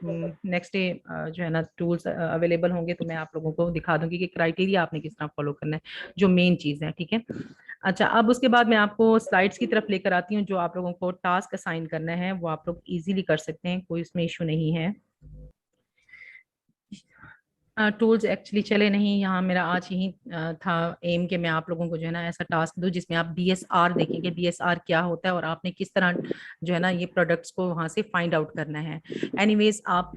नेक्स्ट डे जो है ना टूल्स अवेलेबल होंगे तो मैं आप लोगों को दिखा दूंगी कि क्राइटेरिया आपने किस तरह फॉलो करना है, जो मेन चीज है, ठीक है। अच्छा अब उसके बाद मैं आपको स्लाइड्स की तरफ लेकर आती हूँ, जो आप लोगों को टास्क असाइन करना है वो आप लोग इजीली कर सकते हैं, कोई इसमें इशू नहीं है। टूल्स एक्चुअली चले नहीं यहाँ, मेरा आज यही था एम कि मैं आप लोगों को जो है ना ऐसा टास्क दूं जिसमें आप बीएसआर देखेंगे, बीएसआर क्या होता है और आपने किस तरह जो है ना ये प्रोडक्ट्स को वहां से फाइंड आउट करना है। एनीवेज आप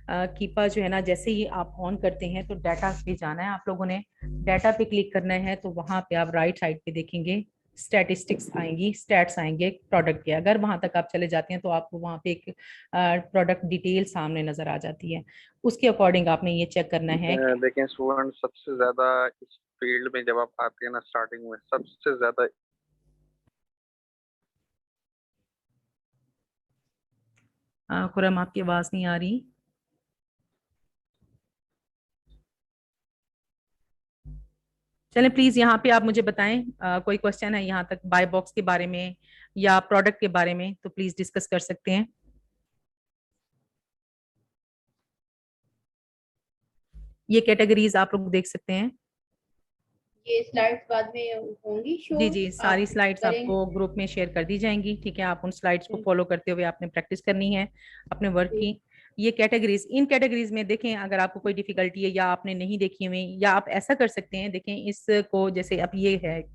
कीपा जो है ना जैसे ही आप ऑन करते हैं तो डाटा पे जाना है, आप लोगों ने डाटा पे क्लिक करना है, तो वहां पे आप राइट साइड पे देखेंगे स्टैटिस्टिक्स आएंगी, स्टैट्स आएंगे प्रोडक्ट के, अगर वहां तक आप चले जाते हैं तो आपको वहां पे एक प्रोडक्ट डिटेल सामने नजर आ जाती है, उसके अकॉर्डिंग आपने ये चेक करना है कि देखें स्टूडेंट सबसे ज्यादा इस फील्ड में जब आप आते हैं ना स्टार्टिंग में सबसे ज्यादा खुरम आपकी आवाज नहीं आ रही। चलें प्लीज यहाँ पे आप मुझे बताएं, कोई क्वेश्चन है यहाँ तक बाय बॉक्स के बारे में या प्रोडक्ट के बारे में तो प्लीज डिस्कस कर सकते हैं। ये कैटेगरीज आप लोग देख सकते हैं। ये स्लाइड्स बाद में होंगी शो, जी जी सारी आप स्लाइड्स करेंगे। आपको ग्रुप में शेयर कर दी जाएंगी, ठीक है, आप उन स्लाइड्स को फॉलो करते हुए आपने प्रैक्टिस करनी है अपने वर्क की। ये कैटेगरीज, इन कैटेगरीज में देखें अगर आपको कोई डिफिकल्टी है या आपने नहीं देखी हुई, या आप ऐसा कर सकते हैं, देखें इसको जैसे अब ये है एक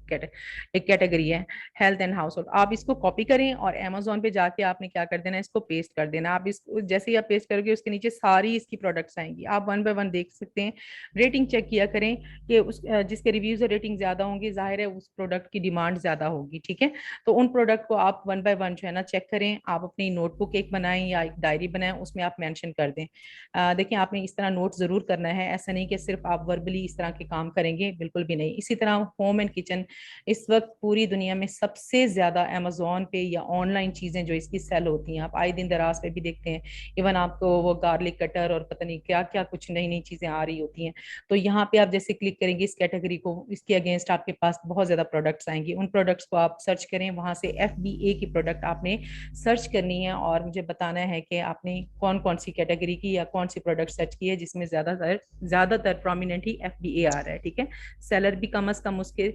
कैटेगरी है हेल्थ एंड हाउस होल्ड, आप इसको कॉपी करें और अमेजोन पे जाके आपने क्या कर देना, इसको पेस्ट कर देना। आप इसको जैसे ही आप पेस्ट करोगे उसके नीचे सारी इसकी प्रोडक्ट्स आएंगी, आप वन बाय वन देख सकते हैं, रेटिंग चेक किया करें कि उस जिसके रिव्यूज और रेटिंग ज्यादा होंगे जाहिर है उस प्रोडक्ट की डिमांड ज्यादा होगी, ठीक है। तो उन प्रोडक्ट को आप वन बाय वन जो है ना चेक करें, आप अपनी नोटबुक एक बनाएं या एक डायरी बनाएं, उसमें आप मेंशन कर दें। देखिए आपने इस तरह नोट जरूर करना है, ऐसा नहीं कि सिर्फ आप वर्बली इस तरह के काम करेंगे, बिल्कुल भी नहीं। इसी तरह होम एंड किचन, इस वक्त पूरी दुनिया में सबसे ज्यादा अमेजोन पे या ऑनलाइन चीजें जो इसकी सेल होती हैं, आप आए दिन दराज पे भी देखते हैं। इवन आपको वो गार्लिक कटर और पता नहीं क्या क्या कुछ नई नई चीजें आ रही होती हैं। तो यहाँ पे आप जैसे क्लिक करेंगे इस कैटेगरी को, इसके अगेंस्ट आपके पास बहुत ज्यादा प्रोडक्ट्स आएंगे। उन प्रोडक्ट्स को आप सर्च करें, वहां से FBA की प्रोडक्ट आपने सर्च करनी है और मुझे बताना है कि आपने कौन कौन सी कैटेगरी की या कौन सी प्रोडक्ट सर्च की है जिसमें ज्यादातर प्रोमिनेंट ही FBA आ रहा है। ठीक है, सेलर भी कम से कम उसके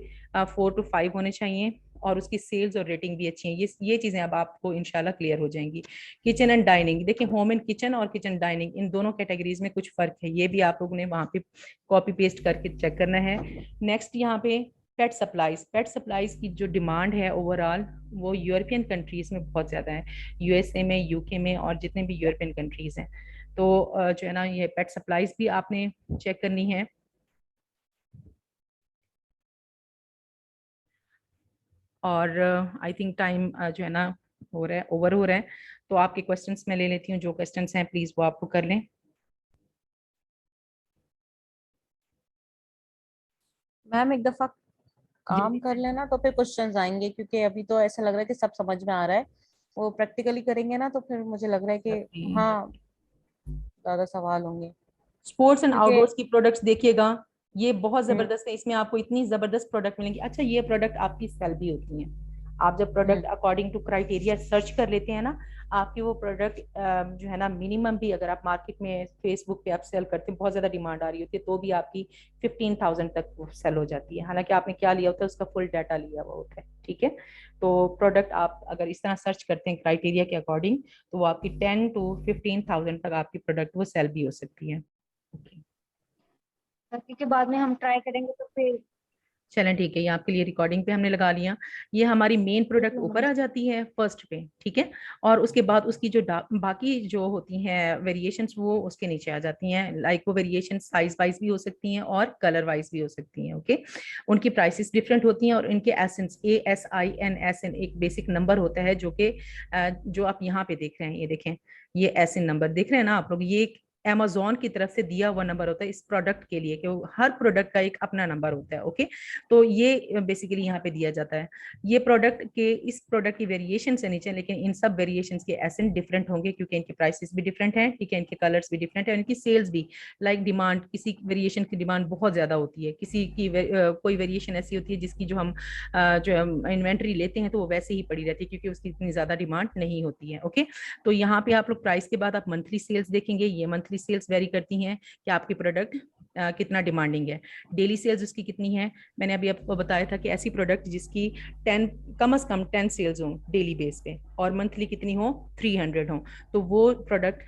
4 to 5 होने चाहिए और उसकी सेल्स और रेटिंग भी अच्छी है। ये चीजें अब आपको इंशाल्लाह क्लियर हो जाएंगी। किचन एंड डाइनिंग, देखिए होम एंड किचन और किचन डाइनिंग इन दोनों कैटेगरीज में कुछ फर्क है, ये भी आप लोगों ने वहां पे कॉपी पेस्ट करके चेक करना है। नेक्स्ट यहाँ पे पेट सप्लाईज, पेट सप्लाईज की जो डिमांड है ओवरऑल वो यूरोपियन कंट्रीज में बहुत ज्यादा है, USA में, UK में और जितने भी यूरोपियन कंट्रीज हैं। तो जो है ना ये पेट सप्लाईज भी आपने चेक करनी है। और आई थिंक टाइम जो है ना हो रहा है, ओवर हो रहा है, तो आपके क्वेश्चंस मैं ले लेती हूँ, जो क्वेश्चंस हैं प्लीज वो आपको कर लें। मैम एक दफा काम कर लेना तो फिर क्वेश्चंस आएंगे, क्योंकि अभी तो ऐसा लग रहा है कि सब समझ में आ रहा है। वो प्रैक्टिकली करेंगे ना तो फिर मुझे लग रहा है कि हाँ ज्यादा सवाल होंगे। स्पोर्ट्स एंड क्योंकि आउटडोर्स की प्रोडक्ट्स देखिएगा, ये बहुत जबरदस्त है, इसमें आपको इतनी जबरदस्त प्रोडक्ट मिलेंगी। अच्छा ये प्रोडक्ट आपकी सेल भी होती हैं, आप जब product according to criteria search कर लेते हैं ना, आपकी वो प्रोडक्ट जो है ना मिनिमम भी अगर आप मार्केट में फेसबुक पे आप सेल करते हैं, बहुत ज्यादा डिमांड आ रही होती है, तो भी आपकी 15,000 तक वो सेल हो जाती है। हालांकि आपने क्या लिया होता है उसका फुल डाटा लिया हुआ होता है। ठीक है, तो प्रोडक्ट आप अगर इस तरह सर्च करते हैं क्राइटेरिया के अकॉर्डिंग, तो वो आपकी 10 to 15,000 तक आपकी प्रोडक्ट वो सेल भी हो सकती है। के बाद में हम ट्राई करेंगे तो फिर चलें ठीक है, ये आपके लिए रिकॉर्डिंग पे हमने लगा लिया। ये हमारी मेन प्रोडक्ट ऊपर आ जाती है फर्स्ट पे। ठीक है, और उसके बाद उसकी जो बाकी जो होती हैं वेरिएशंस वो उसके नीचे आ जाती हैं। लाइक वो वेरिएशन साइज वाइज भी हो सकती हैं और कलर वाइज भी हो सकती हैं। ओके, उनकी प्राइसेस डिफरेंट होती हैं और इनके एसेंस ASIN एक बेसिक नंबर होता है जो कि जो आप यहाँ पे देख रहे हैं, ये देखें, ये एसिन नंबर देख रहे हैं ना आप लोग, ये Amazon की तरफ से दिया हुआ नंबर होता है इस प्रोडक्ट के लिए, कि हर प्रोडक्ट का एक अपना नंबर होता है। ओके, तो ये बेसिकली यहाँ पे दिया जाता है। ये प्रोडक्ट के इस प्रोडक्ट की वेरिएशन से नीचे, लेकिन इन सब वेरिएशंस के एसेंट डिफरेंट होंगे क्योंकि इनके प्राइसेस भी डिफरेंट हैं। ठीक है, इनके कलर्स भी डिफरेंट है, इनकी सेल्स भी। लाइक डिमांड, किसी वेरिएशन की डिमांड बहुत ज्यादा होती है, किसी की कोई वेरिएशन ऐसी होती है जिसकी जो हम इन्वेंट्री लेते हैं तो वो वैसे ही पड़ी रहती है क्योंकि उसकी इतनी ज्यादा डिमांड नहीं होती है। ओके, तो यहाँ पे आप लोग प्राइस के बाद आप मंथली सेल्स देखेंगे। ये मंथली सेल्स वेरी करती हैं कि आपकी प्रोडक्ट कितना डिमांडिंग है। डेली सेल्स उसकी कितनी है, मैंने अभी आपको बताया था कि ऐसी प्रोडक्ट जिसकी 10 कम से कम 10 सेल्स हो डेली बेस पे और मंथली कितनी हो 300 हो, तो वो प्रोडक्ट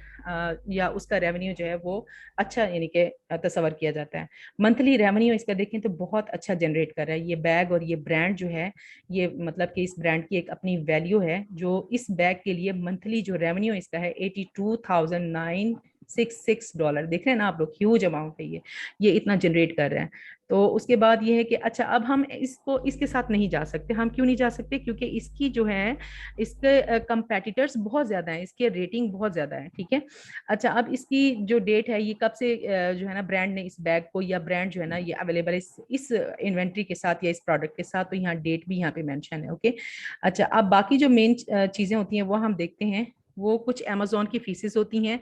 या उसका रेवेन्यू जो है वो अच्छा यानी कि तस्वर किया जाता है। मंथली रेवेन्यू इसका देखें तो बहुत अच्छा जनरेट कर रहा है ये बैग, और ये ब्रांड जो है, ये मतलब कि इस ब्रांड की एक अपनी वैल्यू है जो इस बैग के लिए मंथली जो रेवेन्यू इसका है $82,966। देख रहे हैं ना आप लोग, ह्यूज अमाउंट है ये इतना जनरेट कर रहे हैं। तो उसके बाद ये है कि अच्छा अब हम इसको इसके साथ नहीं जा सकते। हम क्यों नहीं जा सकते, क्योंकि इसकी जो है इसके कंपेटिटर्स बहुत ज्यादा हैं, इसके रेटिंग बहुत ज्यादा है। ठीक है, अच्छा अब इसकी जो डेट है, ये कब से जो है ना ब्रांड ने इस बैग को, या ब्रांड जो है ना ये अवेलेबल है इस इन्वेंट्री के साथ या इस प्रोडक्ट के साथ, तो यहाँ डेट भी यहाँ पे मेंशन है। ओके, अच्छा अब बाकी जो मेन चीजें होती हैं वो हम देखते हैं। वो कुछ अमेजोन की फीसेस होती हैं,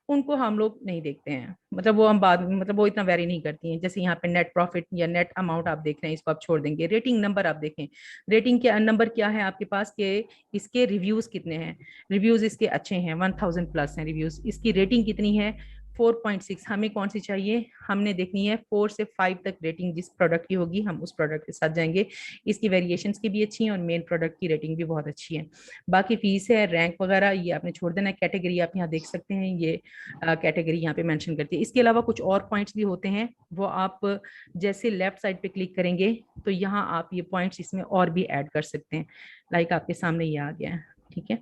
उनको हम लोग नहीं देखते हैं, मतलब वो हम बाद में, मतलब वो इतना वेरी नहीं करती हैं। जैसे यहाँ पे नेट प्रॉफिट या नेट अमाउंट आप देख रहे हैं, इसको आप छोड़ देंगे। रेटिंग नंबर आप देखें, रेटिंग के नंबर क्या है आपके पास, के इसके रिव्यूज कितने हैं। रिव्यूज इसके अच्छे हैं, 1000 प्लस हैं रिव्यूज। इसकी रेटिंग कितनी है 4.6। हमें कौन सी चाहिए, हमने देखनी है 4 से 5 तक रेटिंग जिस प्रोडक्ट की होगी हम उस प्रोडक्ट के साथ जाएंगे। इसकी वेरिएशंस की भी अच्छी है और मेन प्रोडक्ट की रेटिंग भी बहुत अच्छी है। बाकी फीस है, रैंक वगैरह ये आपने छोड़ देना। कैटेगरी आप यहाँ देख सकते हैं, ये कैटेगरी यहाँ पे मेंशन करती है। इसके अलावा कुछ और पॉइंट्स भी होते हैं, वो आप जैसे लेफ्ट साइड पे क्लिक करेंगे तो यहाँ आप ये पॉइंट्स इसमें और भी ऐड कर सकते हैं। लाइक आपके सामने ये आ गया है। ठीक है,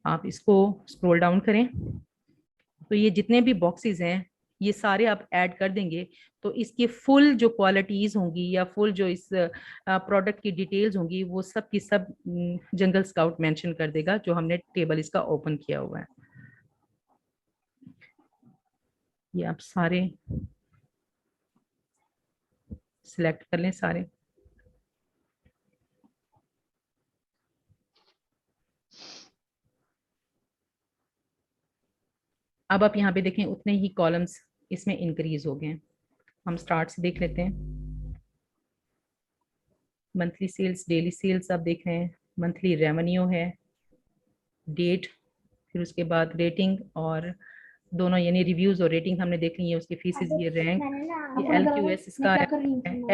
आप इसको स्क्रॉल डाउन करें तो ये जितने भी बॉक्सेस हैं ये सारे आप ऐड कर देंगे, तो इसकी फुल जो क्वालिटीज होंगी या फुल जो इस प्रोडक्ट की डिटेल्स होंगी वो सब की सब जंगल स्काउट मेंशन कर देगा, जो हमने टेबल इसका ओपन किया हुआ है। ये आप सारे सिलेक्ट कर लें सारे। अब आप यहाँ पे देखें उतने ही कॉलम्स इसमें इंक्रीज हो गए हैं। हम स्टार्ट से देख लेते हैं। मंथली सेल्स, डेली सेल्स आप देख रहे हैं, मंथली रेवेन्यू है, डेट, फिर उसके बाद रेटिंग और दोनों यानी रिव्यूज और रेटिंग हमने देख ली है, उसकी फीसेस, ये रैंक, ये LQS इसका है,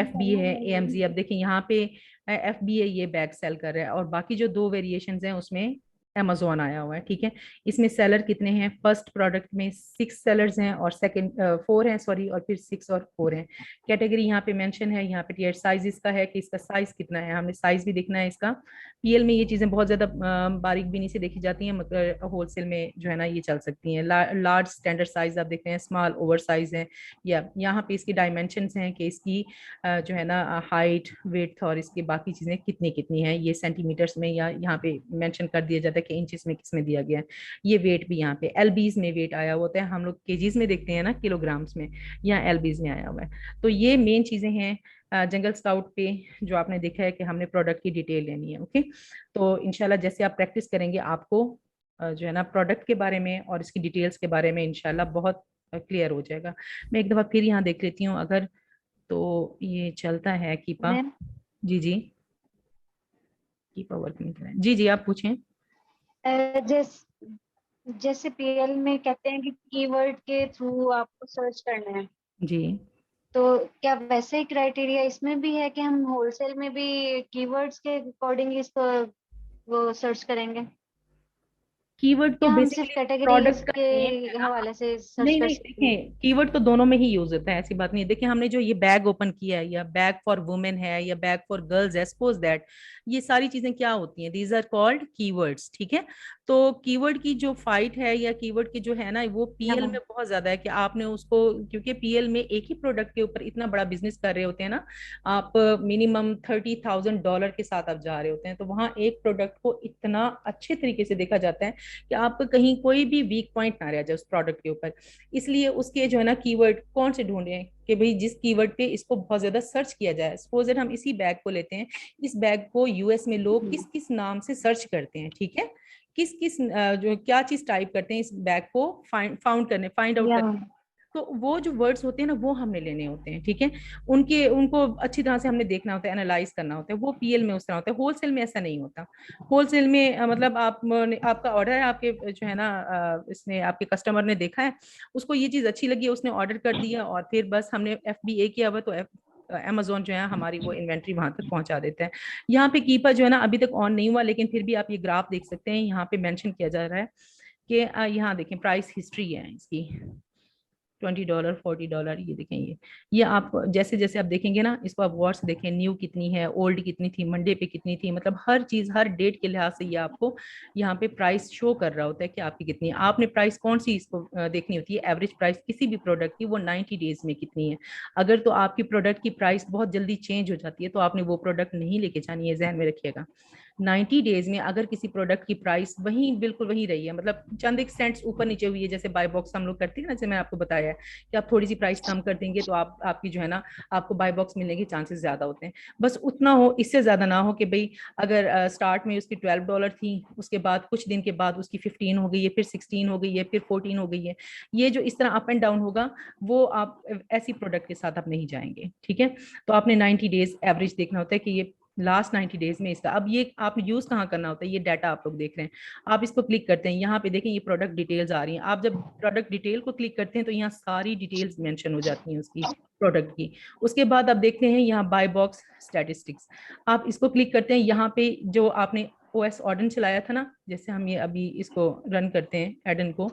FBA है, AMZ। अब देखिए यहाँ पे FBA ये बैग सेल कर रहा है और बाकी जो दो वेरिएशन हैं उसमें Amazon आया हुआ है। ठीक है, इसमें सेलर कितने हैं? फर्स्ट प्रोडक्ट में 6 सेलर्स हैं और सेकंड 4 हैं, सॉरी, और फिर 6 और 4 हैं। कैटेगरी यहाँ पे मेंशन है, यहाँ पे टियर साइज इसका है कि इसका साइज कितना है, हमें साइज भी देखना है इसका। PL में ये चीजें बहुत ज्यादा बारीक बीनी से देखी जाती हैं, मगर होलसेल में जो है ना ये चल सकती हैं। लार्ज स्टैंडर्ड साइज आप देखते हैं, स्मॉल ओवर साइज है, या यहाँ पे इसकी डायमेंशंस हैं कि इसकी जो है ना हाइट, वेट और इसकी बाकी चीजें कितनी कितनी है, ये सेंटीमीटर्स में या यहाँ पे मेंशन कर दिया जाता है कि इंचेस में किसमें दिया गया है। ये वेट भी यहाँ पे LBs में वेट आया होता है, हम लोग केजीज में देखते हैं ना, किलोग्राम्स में, यहाँ LBs में आया हुआ है। तो ये मेन चीजें हैं जंगल स्काउट पे जो आपने देखा है कि हमने प्रोडक्ट की डिटेल लेनी है। ओके, तो इंशाल्लाह जैसे आप प्रैक्टिस करेंगे आपको जो है ना प्रोडक्ट के बारे में और इसकी डिटेल्स के बारे में इंशाल्लाह बहुत क्लियर हो जाएगा। मैं एक दफा फिर यहाँ देख लेती हूँ अगर तो ये चलता है कीपा। मैम जी जी, कीपा वर्क नहीं कर रहा है। जी जी, आप पूछें। जैसे PL में कहते हैं कि कीवर्ड के थ्रू आपको सर्च करना है, जी, तो क्या वैसे ही क्राइटेरिया इसमें भी है कि हम होलसेल में भी कीवर्ड्स के अकॉर्डिंग इसको वो सर्च करेंगे, कीवर्ड तो क्या हम सिर्फ बेसिकली कैटेगरीज प्रोडक्ट का के नेम है ना। हवाले से सर्च नहीं कर नहीं, सकते हैं? देखें कीवर्ड तो दोनों में ही यूज होता है, ऐसी बात नहीं है। देखिए हमने जो ये बैग ओपन किया है, या बैग फॉर वुमेन है, या बैग फॉर गर्ल्स है, सपोज दैट, ये सारी चीजें क्या होती हैं? These are called keywords. ठीक है, तो कीवर्ड की जो फाइट है या कीवर्ड की जो है ना वो PL में बहुत ज्यादा है कि आपने उसको, क्योंकि PL में एक ही प्रोडक्ट के ऊपर इतना बड़ा बिजनेस कर रहे होते हैं ना आप, मिनिमम $30,000 के साथ आप जा रहे होते हैं, तो वहां एक प्रोडक्ट को इतना अच्छे तरीके से देखा जाता है कि आपका कहीं कोई भी वीक पॉइंट ना रह जाए उस प्रोडक्ट के ऊपर। इसलिए उसके जो है ना कीवर्ड कौन से ढूंढे कि भाई जिस कीवर्ड पे इसको बहुत ज्यादा सर्च किया जाए। सपोज दैट हम इसी बैग को लेते हैं, इस बैग को US में लोग किस किस नाम से सर्च करते हैं, ठीक है, किस किस जो क्या चीज टाइप करते हैं इस बैग को फाइंड आउट या करने, तो वो जो वर्ड्स होते हैं ना वो हमने लेने होते हैं। ठीक है, उनके उनको अच्छी तरह से हमने देखना होता है, एनालाइज करना होता है। वो PL में उस तरह होता है, होलसेल में ऐसा नहीं होता। होलसेल में मतलब आपका ऑर्डर है, आपके जो है ना इसने आपके कस्टमर ने देखा है, उसको ये चीज अच्छी लगी है, उसने ऑर्डर कर दिया और फिर बस हमने FBA किया हुआ, तो Amazon जो है हमारी वो इन्वेंट्री वहां तक पहुंचा देता है। यहाँ पे कीपर जो है ना अभी तक ऑन नहीं हुआ, लेकिन फिर भी आप ये ग्राफ देख सकते हैं, यहाँ पे मेंशन किया जा रहा है कि यहाँ देखें प्राइस हिस्ट्री है इसकी, $20, $40, ये देखें, ये आप जैसे जैसे आप देखेंगे ना इसको, आप गौर से देखें, न्यू कितनी है, ओल्ड कितनी थी, मंडे पे कितनी थी, मतलब हर चीज हर डेट के लिहाज से ये आपको यहाँ पे प्राइस शो कर रहा होता है कि आपकी कितनी है। आपने प्राइस कौन सी इसको देखनी होती है, एवरेज प्राइस किसी भी प्रोडक्ट की वो 90 डेज में कितनी है। अगर तो आपकी प्रोडक्ट की प्राइस बहुत जल्दी चेंज हो जाती है तो आपने वो प्रोडक्ट नहीं लेके जानी है, जहन में रखिएगा। 90 डेज में अगर किसी प्रोडक्ट की प्राइस वही बिल्कुल वही रही है, मतलब चंद एक सेंट्स ऊपर नीचे हुई है, जैसे बाय बॉक्स हम लोग करते हैं ना, जैसे मैंने आपको बताया है कि आप थोड़ी सी प्राइस कम कर देंगे तो आपकी जो है ना आपको बाय बॉक्स मिलने के चांसेस ज्यादा होते हैं। बस उतना हो, इससे ज्यादा ना हो कि भाई अगर स्टार्ट में उसकी $12 थी, उसके बाद कुछ दिन के बाद उसकी 15 हो गई है, फिर 16 हो गई है, फिर 14 हो गई है, ये जो इस तरह अप एंड डाउन होगा वो आप ऐसी प्रोडक्ट के साथ आप नहीं जाएंगे। ठीक है, तो आपने 90 डेज एवरेज देखना होता है कि ये लास्ट 90 डेज में इसका। अब ये आपने यूज कहाँ करना होता है, ये डाटा आप लोग देख रहे हैं, आप इसको क्लिक करते हैं, यहाँ पे देखें ये प्रोडक्ट डिटेल्स आ रही हैं। आप जब प्रोडक्ट डिटेल को क्लिक करते हैं तो यहाँ सारी डिटेल्स मेंशन हो जाती हैं उसकी प्रोडक्ट की। उसके बाद आप देखते हैं यहाँ बाय बॉक्स स्टैटिस्टिक्स, आप इसको क्लिक करते हैं, यहाँ पे जो आपने OS ऑर्डन चलाया था ना, जैसे हम ये अभी इसको रन करते हैं एडन को,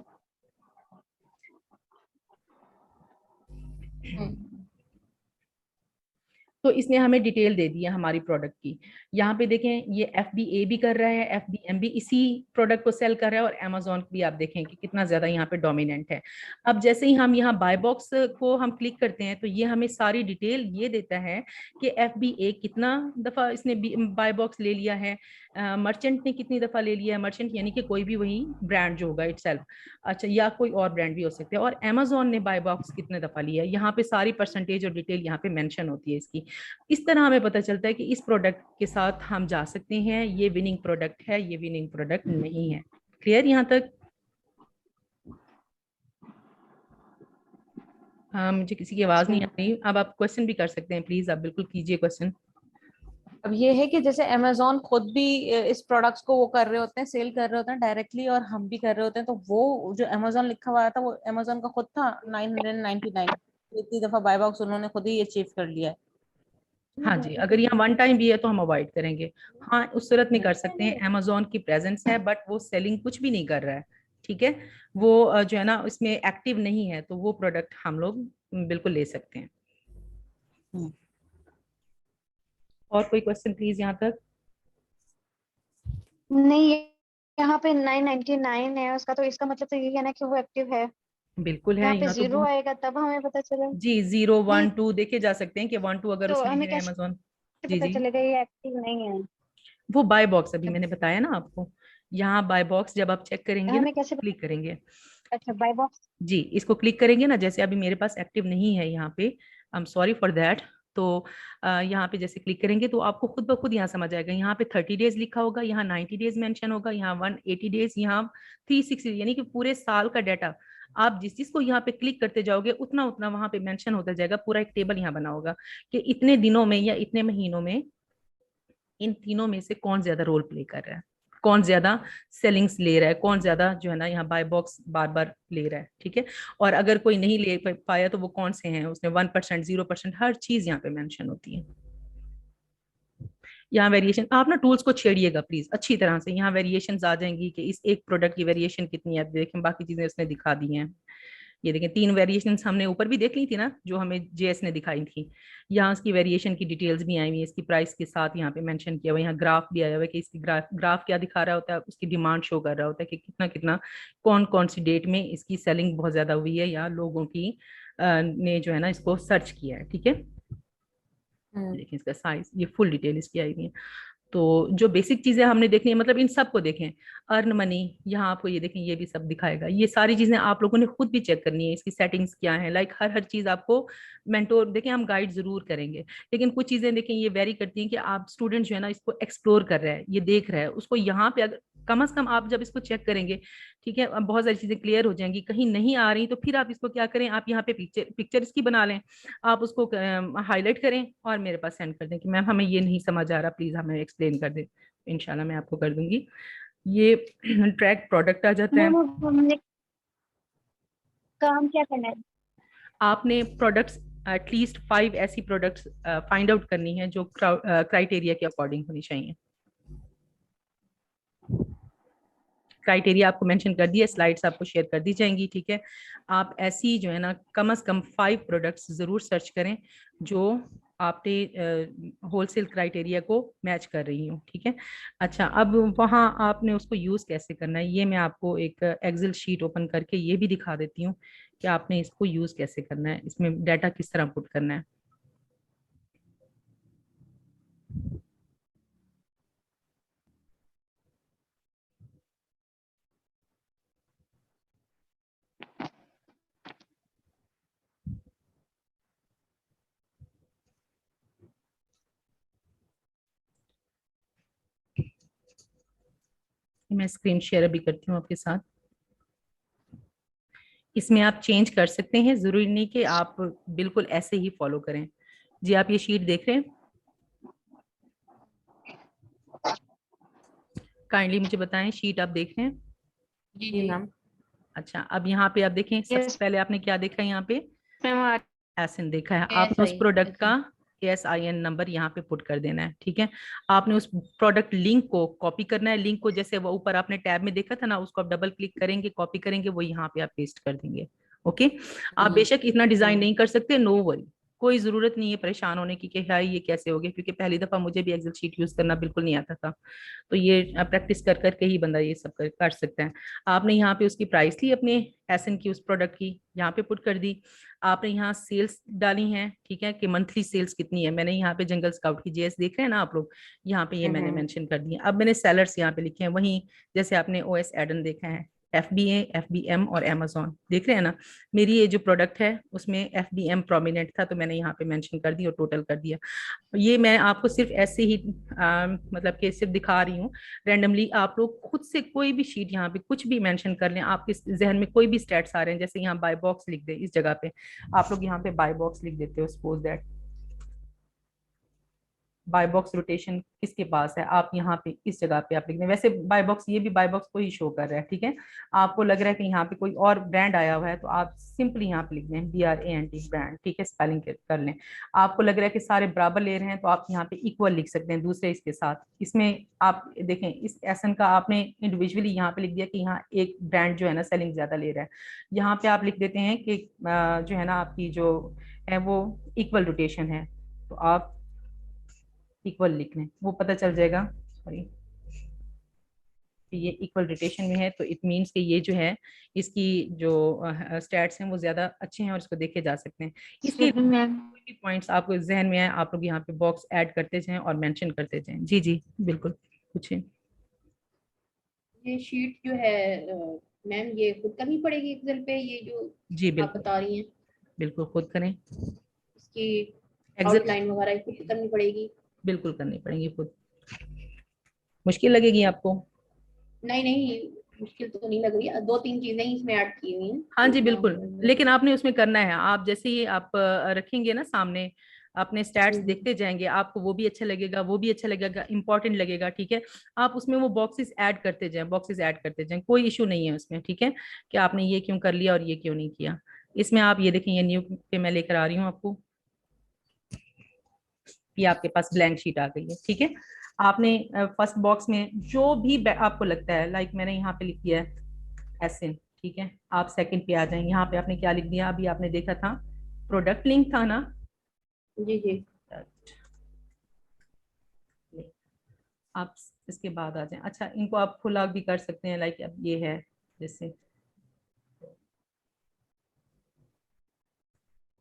तो इसने हमें डिटेल दे दी है हमारी प्रोडक्ट की। यहाँ पे देखें ये FBA भी कर रहा है, FBM भी इसी प्रोडक्ट को सेल कर रहा है, और Amazon भी आप देखें कि कितना ज्यादा यहाँ पे डोमिनेंट है। अब जैसे ही हम यहाँ बाय बॉक्स को हम क्लिक करते हैं तो ये हमें सारी डिटेल ये देता है कि FBA कितना दफा इसने बाय बॉक्स ले लिया है, मर्चेंट ने कितनी दफा ले लिया है, मर्चेंट यानी कि कोई भी वही ब्रांड जो होगा इटसेल्फ, अच्छा, या कोई और ब्रांड भी हो सकते हैं, और Amazon ने बाय बॉक्स कितने दफा लिया है, यहाँ पे सारी परसेंटेज और डिटेल यहाँ पे मेंशन होती है इसकी। इस तरह हमें पता चलता है कि इस प्रोडक्ट के साथ हम जा सकते हैं, ये विनिंग प्रोडक्ट है, ये विनिंग प्रोडक्ट नहीं है। क्लियर यहाँ तक? हाँ, मुझे किसी की आवाज नहीं आ रही। अब आप क्वेश्चन भी कर सकते हैं, प्लीज आप बिल्कुल कीजिए क्वेश्चन। अब ये है कि जैसे अमेजोन खुद भी इस प्रोडक्ट्स को वो कर रहे होते हैं, सेल कर रहे होते हैं डायरेक्टली, और हम भी कर रहे होते हैं, तो वो जो अमेजोन लिखा हुआ था वो अमेजोन का खुद था 999, इतनी दफा बाय बॉक्स उन्होंने खुद ही अचीव कर लिया है। हाँ जी, अगर यहाँ वन टाइम भी है तो हम अवॉइड करेंगे। हाँ, उस सूरत में कर सकते हैं, Amazon की प्रेजेंस है बट वो सेलिंग कुछ भी नहीं कर रहा है, ठीक है, वो जो है ना इसमें एक्टिव नहीं है, तो वो प्रोडक्ट हम लोग बिल्कुल ले सकते हैं। और कोई क्वेश्चन प्लीज यहाँ तक? नहीं, यहाँ पे 999 है उसका, तो इसका मतलब तो यही है ना कि वो एक्टिव है। बिल्कुल है, यहाँ पे यहाँ तो 0 आएगा तब हमें पता चला। जी 0 1 नहीं, 2 देखे जा सकते हैं कि 1 2 अगर तो उसमें हमें है कैसे Amazon। जी पता जी, चलेगा ये एक्टिव नहीं है? वो बाय बॉक्स अभी मैंने बताया ना आपको, यहाँ बाय बॉक्स जब आप चेक करेंगे ना, हमें कैसे क्लिक करेंगे, अच्छा, बाय बॉक्स। जी इसको क्लिक करेंगे ना, जैसे अभी मेरे पास एक्टिव नहीं है यहाँ पे, I am sorry for that, तो यहाँ पे जैसे क्लिक करेंगे तो आपको खुद ब खुद यहाँ समझ आएगा, यहाँ पे 30 डेज लिखा होगा, यहाँ 90 डेज मेंशन होगा, यहाँ 180 डेज, यहाँ 360, यानी कि पूरे साल का डाटा आप जिस चीज को यहाँ पे क्लिक करते जाओगे उतना उतना वहां पे मेंशन होता जाएगा, पूरा एक टेबल यहाँ बना होगा कि इतने दिनों में या इतने महीनों में इन तीनों में से कौन ज्यादा रोल प्ले कर रहा है, कौन ज्यादा सेलिंग्स ले रहा है, कौन ज्यादा जो है ना यहाँ बाय बॉक्स बार बार ले रहा है, ठीक है। और अगर कोई नहीं ले पाया तो वो कौन से हैं, उसने 1% 0% हर चीज यहाँ पे मेंशन होती है। यहाँ वेरिएशन, आप ना टूल्स को छेड़िएगा प्लीज अच्छी तरह से, यहाँ वेरिएशन आ जाएंगी कि इस एक प्रोडक्ट की वेरिएशन कितनी है, देखें बाकी चीजें उसने दिखा दी हैं। ये देखें 3 वेरिएशन हमने ऊपर भी देख ली थी ना जो हमें JS ने दिखाई थी, यहाँ उसकी वेरिएशन की डिटेल्स भी आई हुई है, इसकी प्राइस के साथ यहाँ पे मेंशन किया हुआ है, यहाँ ग्राफ भी आया हुआ है कि इसकी ग्राफ क्या दिखा रहा होता है, उसकी डिमांड शो कर रहा होता है कि कितना कितना कौन कौन सी डेट में इसकी सेलिंग बहुत ज्यादा हुई है या लोगों की ने जो है ना इसको सर्च किया है, ठीक है। देखिए इसका साइज, ये फुल डिटेल इसकी आई हुई है। तो जो बेसिक चीजें हमने देखनी है, मतलब इन सब को देखें, अर्न मनी, यहाँ आपको ये देखें ये भी सब दिखाएगा, ये सारी चीजें आप लोगों ने खुद भी चेक करनी है, इसकी सेटिंग्स क्या है, लाइक हर हर चीज आपको मेंटोर, देखें हम गाइड जरूर करेंगे, लेकिन कुछ चीजें देखें ये वेरी करती हैं कि आप स्टूडेंट जो है ना इसको एक्सप्लोर कर रहा है, ये देख रहा है, उसको यहाँ पे अगर कम से कम आप जब इसको चेक करेंगे, ठीक है, अब बहुत सारी चीजें क्लियर हो जाएंगी, कहीं नहीं आ रही तो फिर आप इसको क्या करें, आप यहाँ पे पिक्चर इसकी बना लें, आप उसको हाईलाइट करें और मेरे पास सेंड कर दें कि मैम हमें ये नहीं समझ आ रहा, प्लीज हमें एक्सप्लेन कर दें, इंशाल्लाह मैं आपको कर दूंगी। ये ट्रैक प्रोडक्ट आ जाता है। हमने काम क्या करना है? आपने प्रोडक्ट्स एटलीस्ट 5 ऐसी प्रोडक्ट्स फाइंड आउट करनी है जो क्राइटेरिया के अकॉर्डिंग होनी चाहिए। क्राइटेरिया आपको मेंशन कर दिया, स्लाइड्स आपको शेयर कर दी जाएंगी, ठीक है। आप ऐसी जो है ना कम से कम 5 प्रोडक्ट्स जरूर सर्च करें जो आपने होलसेल क्राइटेरिया को मैच कर रही हूँ, ठीक है। अच्छा, अब वहाँ आपने उसको यूज कैसे करना है, ये मैं आपको एक एक्सेल शीट ओपन करके ये भी दिखा देती हूँ कि आपने इसको यूज कैसे करना है, इसमें डाटा किस तरह पुट करना है। मैं स्क्रीन शेयर अभी करती हूँ आपके साथ, इसमें आप चेंज कर सकते हैं, जरूरी नहीं कि आप बिल्कुल ऐसे ही फॉलो करें। जी आप ये शीट देख रहे हैं, काइंडली मुझे बताएं शीट आप देख रहे हैं? जी मैम। अच्छा, अब यहाँ पे आप देखें, सबसे पहले आपने क्या देखा है, यहाँ पे एसएन देखा है, आपने उस प्रोडक्ट का ASIN नंबर यहाँ पे पुट कर देना है, ठीक है। आपने उस प्रोडक्ट लिंक को कॉपी करना है, लिंक को जैसे वो ऊपर आपने टैब में देखा था ना, उसको आप डबल क्लिक करेंगे, कॉपी करेंगे, वो यहाँ पे आप पेस्ट कर देंगे, ओके। आप बेशक इतना डिजाइन नहीं कर सकते, नो वरी, कोई जरूरत नहीं है परेशान होने की कि हाँ ये कैसे हो गया, क्योंकि पहली दफा मुझे भी एक्सेल शीट यूज करना बिल्कुल नहीं आता था। तो ये प्रैक्टिस कर करके ही बंदा ये सब कर सकता है। आपने यहाँ पे उसकी प्राइस ली अपने एसएन की, उस प्रोडक्ट की यहाँ पे पुट कर दी। आपने यहाँ सेल्स डाली हैं, ठीक है, कि मंथली सेल्स कितनी है। मैंने यहाँ पे जंगल स्काउट की जेएस देख रहे हैं ना आप लोग, यहाँ पे ये मैंने मेंशन कर दिया। अब मैंने सेलर्स यहाँ पे लिखे हैं, वहीं जैसे आपने ओएस एडन देखा है, FBA, FBM और Amazon देख रहे हैं ना। मेरी ये जो प्रोडक्ट है उसमें FBM प्रोमिनेंट था, तो मैंने यहाँ पे मेंशन कर दिया और टोटल कर दिया। ये मैं आपको सिर्फ ऐसे ही मतलब कि सिर्फ दिखा रही हूँ रैंडमली। आप लोग खुद से कोई भी शीट यहाँ पे कुछ भी मेंशन कर लें, आपके जहन में कोई भी स्टैट्स आ रहे हैं, जैसे यहाँ बाय बॉक्स लिख दे, इस जगह पे आप लोग यहाँ पे बाय बॉक्स लिख देते हो, suppose that bye box rotation किसके पास है, आप यहाँ पे इस जगह पे आप लिख दें। वैसे बाय बॉक्स, ये भी बाय बॉक्स को ही शो कर रहा है, ठीक है। आपको लग रहा है कि यहाँ पे कोई और ब्रांड आया हुआ है, तो आप सिंपली यहाँ पे लिख दें BRAND ब्रांड, ठीक है, स्पेलिंग कर लें। आपको लग रहा है कि सारे बराबर ले रहे हैं, तो आप यहाँ पे इक्वल लिख सकते हैं दूसरे इसके साथ। इसमें आप देखें, इस एसन का आपने इंडिविजुअली यहाँ पे लिख दिया कि यहाँ एक ब्रांड जो है ना सेलिंग ज्यादा ले रहा है। यहाँ पे आप लिख देते हैं कि जो है ना आपकी जो है वो इक्वल रोटेशन है, तो आप इक्वल लिख लें, वो पता चल जाएगा। सॉरी, ये इक्वल रोटेशन में है, तो इट मींस कि ये जो है इसकी जो स्टैट्स हैं वो ज्यादा अच्छे हैं और इसको देखे जा सकते हैं। इसलिए मैम कोई भी पॉइंट्स आपको जहन में आए, आप लोग यहाँ पे बॉक्स ऐड करते जाएं और मेंशन करते जाएं। जी जी बिल्कुल, पूछिए। ये शीट जो है मैम ये खुद करनी पड़ेगी एक्सेल पे, ये जो जी आप बिल्कुल, बता रही हैं बिल्कुल खुद करें। इसकी एक्सेल आउटलाइन वगैरह खुद करनी पड़ेगी? बिल्कुल करनी पड़ेगी खुद। मुश्किल लगेगी आपको? नहीं नहीं, मुश्किल तो नहीं लग रही है, 2-3 चीजें ही इसमें ऐड की हुई हैं। हाँ जी बिल्कुल, लेकिन आपने उसमें करना है। आप जैसे ही आप रखेंगे ना सामने, अपने स्टैट्स देखते जाएंगे, आपको वो भी अच्छा लगेगा, वो भी अच्छा लगेगा, इंपॉर्टेंट लगेगा, ठीक है। आप उसमें वो बॉक्सेस ऐड करते जाएं, बॉक्सेस ऐड करते जाएं, कोई इशू नहीं है उसमें, ठीक है, कि आपने ये क्यों कर लिया और ये क्यों नहीं किया। इसमें आप ये देखें, ये न्यू पे मैं लेकर आ रही हूँ आपको, ये आपके पास ब्लैंक शीट आ गई है, ठीक है। आपने फर्स्ट बॉक्स में जो भी आपको लगता है, लाइक मैंने यहाँ पे लिख दिया है एसएन, ठीक है। आप सेकंड पे आ जाएंगे, यहाँ पे आपने क्या लिख दिया, अभी आपने देखा था प्रोडक्ट लिंक था ना। जी जी, आप इसके बाद आ जाएं। अच्छा, इनको आप खुला भी कर सकते हैं, लाइक अब ये है जैसे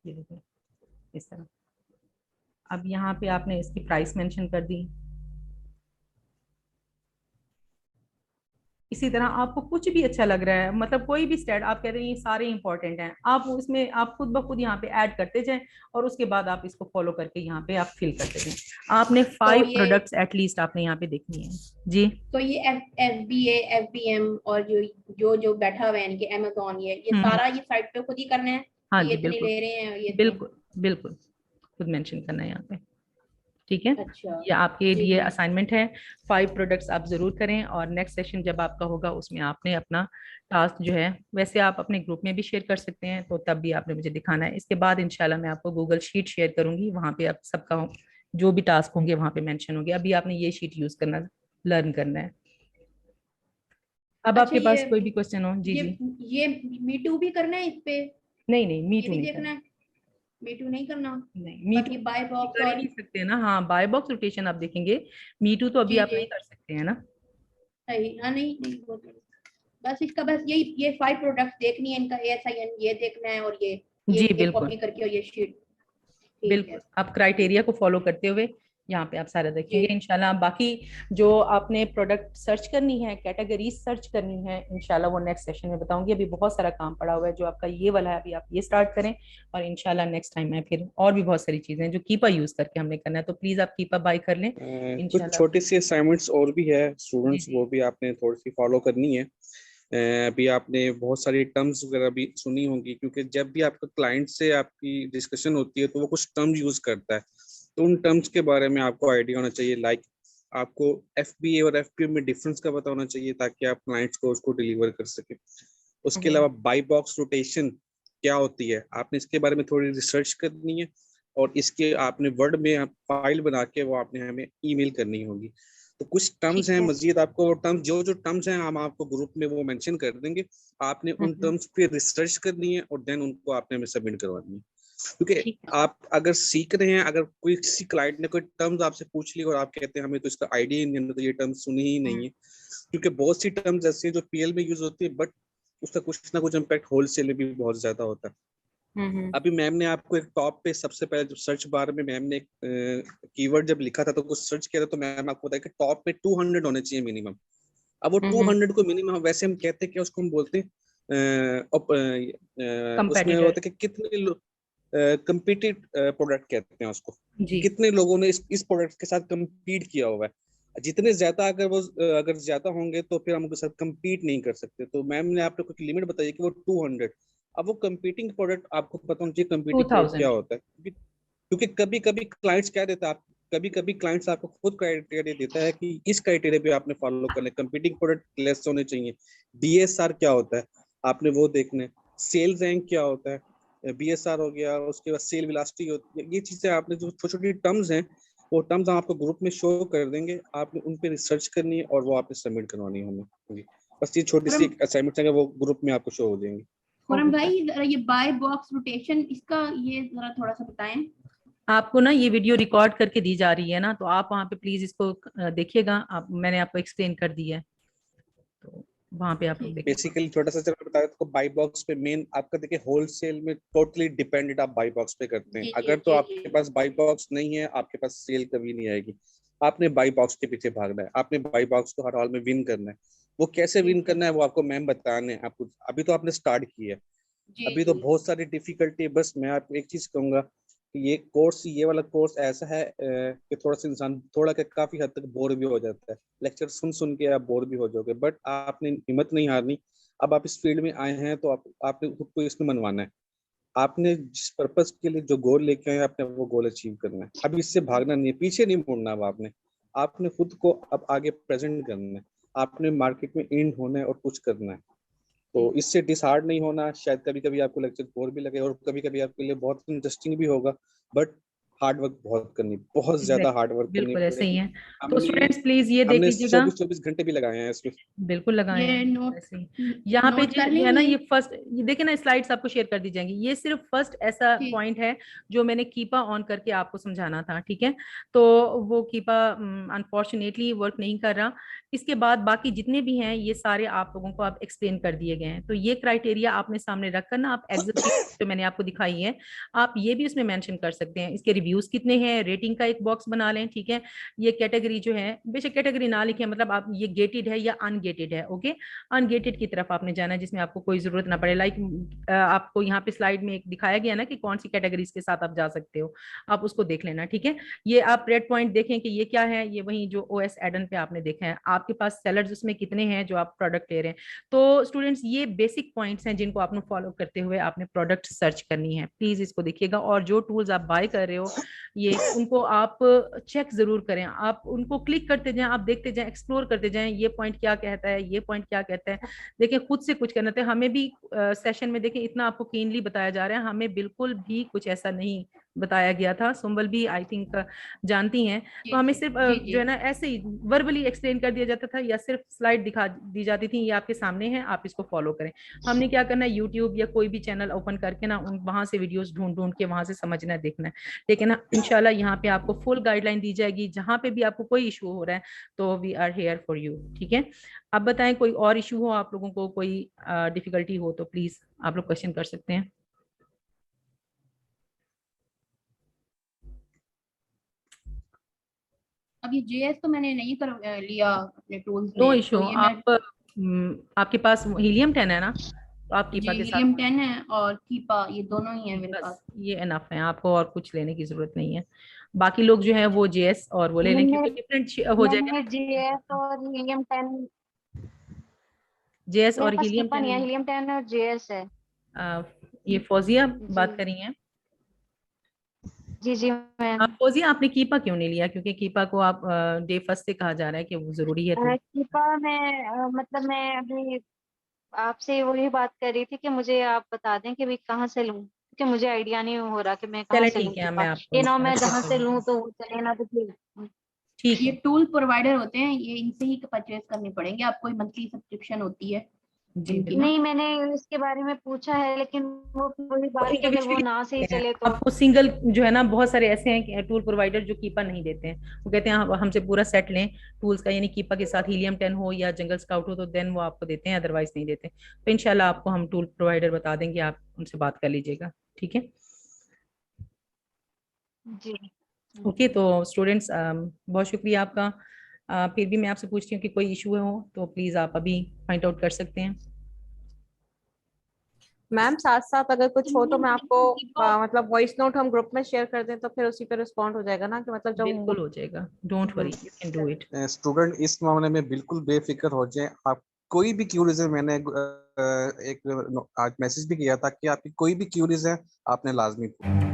ये देखिए इस तरह। अब यहाँ पे आपने इसकी प्राइस मेंशन कर दी। इसी तरह आपको कुछ भी अच्छा लग रहा है, मतलब कोई भी स्टैट आप कह रहे हैं ये सारे इंपॉर्टेंट हैं, आप उसमें आप खुद ब खुद यहाँ पे ऐड करते जाएं और उसके बाद आप इसको फॉलो करके यहाँ पे आप फिल करते जाएं। आपने 5 प्रोडक्ट्स एटलीस्ट आपने यहाँ पे देखनी है। जी, तो ये FBA FBM और जो जो बैठा हुआ है यानी कि Amazon, ये सारा ये साइट पे खुद ही करना है? हाँ ये जी इतने बिल्कुल, ले रहे हैं ये बिल्कुल बिल्कुल खुद मेंशन करना है यहाँ पे, ठीक है। अच्छा, ये आपके जी लिए जी। असाइनमेंट है। 5 प्रोडक्ट्स आप जरूर करें, और नेक्स्ट सेशन जब आपका होगा उसमें आपने अपना टास्क जो है, वैसे आप अपने ग्रुप में भी शेयर कर सकते हैं, तो तब भी आपने मुझे दिखाना है। इसके बाद इंशाल्लाह मैं आपको गूगल शीट शेयर करूंगी, वहां पे आप सबका जो भी टास्क होंगे वहां पे मेंशन होंगे। अभी आपने ये शीट यूज करना, लर्न करना है। अब अच्छा, आपके पास कोई भी क्वेश्चन हो? जी ये जी। ये मीटू भी करना है इस पे? नहीं नहीं, मी ये टू भी नहीं देखना करना। है? मीटू नहीं करना? नहीं, मी बस टू ये बाय बॉक्स कर ही और नहीं सकते ना। हाँ, बाय बॉक्स रोटेशन आप देखेंगे, मी टू तो अभी जी आप जी नहीं कर सकते हैं ना। सही। हाँ नहीं नहीं, वो तो बस इसका बस ये 5 प्रोडक्ट्स देखनी है, इनका ASIN ये देखना है, और जी ये बिल्कुल कॉपी करके और ये शीट, ठीक है। बिल्कुल, आप क्राइटेरिया को फॉलो करते हुए यहाँ पे आप सारा देखेंगे जी इंशाल्लाह। बाकी जो आपने प्रोडक्ट सर्च करनी है, कैटेगरीज सर्च करनी है, इंशाल्लाह वो नेक्स्ट सेशन में बताऊंगी। अभी बहुत सारा काम पड़ा हुआ है जो आपका ये वाला है, अभी आप ये स्टार्ट करें, और इंशाल्लाह नेक्स्ट टाइम में फिर और भी बहुत सारी चीजें हैं जो कीपा यूज करके हमने करना है, तो प्लीज आप कीपा बाय कर लें कुछ इंशाल्लाह। छोटी सी असाइनमेंट्स और भी है जी स्टूडेंट्स, जी वो भी आपने थोड़ी सी फॉलो करनी है। अभी आपने बहुत सारी टर्म्स वगैरह भी सुनी होंगी, क्योंकि जब भी आपका क्लाइंट से आपकी डिस्कशन होती है तो वो कुछ टर्म यूज करता है, तो उन टर्म्स के बारे में आपको आइडिया होना चाहिए। लाइक आपको FBA और FPM में डिफरेंस का पता होना चाहिए ताकि आप क्लाइंट्स को उसको डिलीवर कर सके। उसके अलावा बाई बॉक्स रोटेशन क्या होती है, आपने इसके बारे में थोड़ी रिसर्च करनी है, और इसके आपने वर्ड में फाइल बना के वो आपने हमें ईमेल करनी होगी। तो कुछ टर्म्स ठीक हैं है। मजीद, आपको वो टर्म्स जो टर्म्स हैं हम आपको ग्रुप में वो मेंशन कर देंगे। आपने उन टर्म्स पे रिसर्च करनी है और देन उनको आपने हमें सबमिट करवानी है। क्योंकि आप अगर सीख रहे हैं, अगर कोई किसी क्लाइंट ने कोई टर्म्स आपसे पूछ ली और आप कहते हैं हमें तो इसका आइडिया ही नहीं है, तो ये टर्म सुनी ही नहीं है, क्योंकि बहुत सी टर्म्स ऐसी हैं जो पीएल में यूज होती है बट उसका कुछ ना कुछ इम्पैक्ट होलसेल में भी बहुत ज्यादा होता है। अभी मैम ने आपको एक टॉप पे सबसे पहले जब सर्च बार में मैम ने एक कीवर्ड जब लिखा था तो कुछ सर्च किया था, तो मैम आपको बताया कि टॉप पे 200 होने चाहिए मिनिमम। अब वो 200 को मिनिमम वैसे हम कहते हैं कि उसको हम बोलते हैं उसमें होता है कि कितने कम्पीटेड प्रोडक्ट कहते हैं उसको, कितने लोगों ने इस प्रोडक्ट के साथ कम्पीट किया हुआ है। जितने ज्यादा अगर ज्यादा होंगे तो फिर हम उनके साथ कम्पीट नहीं कर सकते। तो मैम ने आपको कुछ लिमिट बताई कि वो 200। अब वो कम्पीटिंग प्रोडक्ट आपको पता होना चाहिए कम्पीटिंग प्रोडक्ट क्या होता है, क्योंकि कभी कभी क्लाइंट्स क्या देता है, कभी कभी क्लाइंट्स आपको खुद क्राइटेरिया देता है कि इस क्राइटेरिया पे आपने फॉलो करना है, कम्पीटिंग प्रोडक्ट लेस होने चाहिए। DSR क्या होता है आपने वो देखना है, सेल रैंक क्या होता है, BSR हो गया, उसके बाद सेल वेलोसिटी होती है। ये चीजें आपने जो छोटी छोटी टर्म्स हैं वो टर्म्स हम आपको ग्रुप में शो कर देंगे, आपने उन पे रिसर्च करनी है और वो आपने सबमिट करवानी है हमें। बस ये छोटी सी असाइनमेंट है, वो ग्रुप में आपको शो हो जाएंगे। खुरम भाई ये बाय बॉक्स रोटेशन इसका ये जरा थोड़ा सा बताएं। आपको ना ये वीडियो रिकॉर्ड करके दी जा रही है ना, तो आप वहाँ पे प्लीज इसको देखिएगा। आप मैंने आपको एक्सप्लेन कर दिया है, तो वहाँ पे आप लोग देखिए। बेसिकली छोटा सा चलो बताया तो बाई बॉक्स पे मेन आपका देखिए होलसेल में टोटली डिपेंडेंट आप बाई बॉक्स पे करते हैं। अगर तो आपके पास बाई बॉक्स नहीं है, आपके पास सेल कभी नहीं आएगी। आपने बाई बॉक्स के पीछे भागना है, आपने बाई बॉक्स को हर हाल में विन करना है। वो कैसे विन करना है वो आपको मैम बताने हैं। आपको अभी तो आपने स्टार्ट किया है, अभी तो बहुत सारी डिफिकल्टी है। बस मैं आपको एक चीज कहूंगा कि ये वाला कोर्स ऐसा है कि थोड़ा सा इंसान थोड़ा क्या काफी हद तक बोर भी हो जाता है, लेक्चर सुन सुन के आप बोर भी हो जाओगे, बट आपने हिम्मत नहीं हारनी। अब आप इस फील्ड में आए हैं तो आपने खुद को इसमें मनवाना है। आपने जिस पर्पस के लिए जो गोल लेके आए आपने वो गोल अचीव करना है। अब इससे भागना नहीं है, पीछे नहीं मुड़ना। अब आपने खुद को अब आगे प्रेजेंट करना है, आपने मार्केट में इन होना है और कुछ करना है। तो इससे डिसहार्ड नहीं होना। शायद कभी कभी आपको लेक्चर बोर भी लगे और कभी कभी आपके लिए बहुत इंटरेस्टिंग भी होगा, बट हार्ड वर्क बहुत करनी, बहुत ज्यादा हार्ड वर्क करनी बिल्कुल ऐसे ही पड़ेगी। है। तो स्टूडेंट्स प्लीज ये देख हमने लीजिएगा, 24 घंटे भी लगाए हैं इसमें। बिल्कुल लगाए ये हैं। नोट यहाँ पे कर जो है ना, लेंगे। ये फर्स्ट, ये देखिए ना, स्लाइड्स आपको शेयर कर दी जाएंगी। ये सिर्फ फर्स्ट ऐसा पॉइंट है जो मैंने कीपा ऑन करके आपको समझाना था, ठीक है। तो वो कीपा अनफॉर्चुनेटली वर्क नहीं कर रहा। इसके बाद बाकी जितने भी हैं ये सारे आप लोगों को आप एक्सप्लेन कर दिए गए हैं। तो ये क्राइटेरिया आपने सामने रखकर ना, आप एग्जिट जो मैंने आपको दिखाई है आप ये भी उसमें मेंशन कर सकते हैं। इसके रिव्यूज कितने हैं, रेटिंग का एक बॉक्स बना लें, ठीक है। ये कैटेगरी जो है, बेशक कैटेगरी ना लिखें, मतलब आप ये गेटेड है या अनगेटेड है, ओके। अनगेटेड की तरफ आपने जाना है, जिसमें आपको कोई जरूरत ना पड़े। लाइक आपको यहाँ पे स्लाइड में एक दिखाया गया ना कि कौन सी कैटेगरीज के साथ आप जा सकते हो, आप उसको देख लेना, ठीक है। ये आप रेड पॉइंट देखें कि ये क्या है, ये वही जो OS एडन पे आपने देखा है। आपके पास सेलर्स उसमें कितने हैं जो आप प्रोडक्ट ले रहे हैं। तो स्टूडेंट्स ये बेसिक पॉइंट्स हैं जिनको आपने फॉलो करते हुए आपने प्रोडक्ट सर्च करनी है। प्लीज इसको देखिएगा, और जो टूल्स आप बाय कर रहे हो ये उनको आप चेक जरूर करें, आप उनको क्लिक करते जाएं, आप देखते जाएं, एक्सप्लोर करते जाएं, ये पॉइंट क्या कहता है, ये पॉइंट क्या कहता है। देखिए खुद से कुछ करना था। हमें भी सेशन में देखें इतना आपको कीनली बताया जा रहा है, हमें बिल्कुल भी कुछ ऐसा नहीं बताया गया था। सुंबल भी आई थिंक जानती हैं। तो हमें सिर्फ जो है ना ऐसे ही वर्बली एक्सप्लेन कर दिया जाता था, या सिर्फ स्लाइड दिखा दी जाती थी, ये आपके सामने है, आप इसको फॉलो करें। हमने क्या करना है, यूट्यूब या कोई भी चैनल ओपन करके ना वहां से वीडियोस ढूंढ ढूंढ के वहां से समझना है, देखना है, ठीक है ना। इंशाल्लाह यहाँ पे आपको फुल गाइडलाइन दी जाएगी। जहां पे भी आपको कोई इशू हो रहा है तो we are here for you, ठीक है। अब बताएं कोई और इशू हो आप लोगों को, कोई डिफिकल्टी हो तो प्लीज आप लोग क्वेश्चन कर सकते हैं। अब ये JS तो मैंने नहीं कर लिया अपने टूल्स नो में, इशू। तो ये आप आपके पास हीलियम 10 है ना, तो आप कीपा के साथ हीलियम 10 है और कीपा, ये दोनों ही है मेरे बस पास। ये एनफ है, आपको और कुछ लेने की जरूरत नहीं है। बाकी लोग जो है वो JS और वो ले लें, क्योंकि डिफरेंट हो जाएगा मैंने ना। JS और हीलियम 10, JS मेरे और पास हीलियम कीपा नहीं है, 10। हीलियम 10 और JS है। ये फौजिया बात जी कर रही हैं जी जी मैम। आप। फौजिया आपने कीपा क्यों नहीं लिया, क्योंकि कीपा को आप डे फर्स्ट से कहा जा रहा है कि वो जरूरी है तो। कीपा में मतलब मैं अभी आपसे वही बात कर रही थी कि मुझे आप बता दें कि भाई कहाँ से लूँ, क्योंकि मुझे आइडिया नहीं हो रहा कि मैं कहाँ चले से लूँ ठीक है, कीपा। मैं आपको ये ना मैं शेयर जहाँ कर से दूंगी। लूँ तो वो चले ना, तो फिर ठीक ये है, टूल प्रोवाइडर होते हैं, ये इनसे ही परचेज करनी पड़ेंगे आपको, मंथली सब्सक्रिप्शन होती है। जी इनकी। बिल्कुल। नहीं, मैंने इसके बारे में पूछा है, लेकिन वो वही बात कि अगर वो ना सही चले तो। आपको सिंगल जो है ना, बहुत सारे ऐसे हैं टूल प्रोवाइडर जो कीपा नहीं देते हैं। वो कहते हैं आप हमसे पूरा सेट लें टूल्स का, यानी कीपा के साथ हीलियम 10 हो या जंगल स्काउट हो तो देन वो आपको देते हैं, अदरवाइज नहीं देते। तो इंशाल्लाह आपको हम टूल प्रोवाइडर बता देंगे, आप उनसे बात कर लीजिएगा, ठीक है। जी। ओके, तो स्टूडेंट्स बहुत शुक्रिया आपका। फिर भी मैं आपसे पूछती हूँ कि कोई इशू हो तो प्लीज आप अभी फाइंड आउट कर सकते हैं। मैम साथ साथ अगर कुछ हो तो मैं आपको मतलब वॉइस नोट हम ग्रुप में शेयर कर दें तो फिर उसी पे रिस्पॉन्ड हो जाएगा ना, कि मतलब जब बिल्कुल हो जाएगा, don't worry, you can do it. Student इस मामले में बिल्कुल बेफिक्र हो जाए। आप कोई भी क्यूरीज है, मैंने एक आज मैसेज भी किया था कि आपकी कोई भी क्यूरीज है आपने लाजमी पूछना।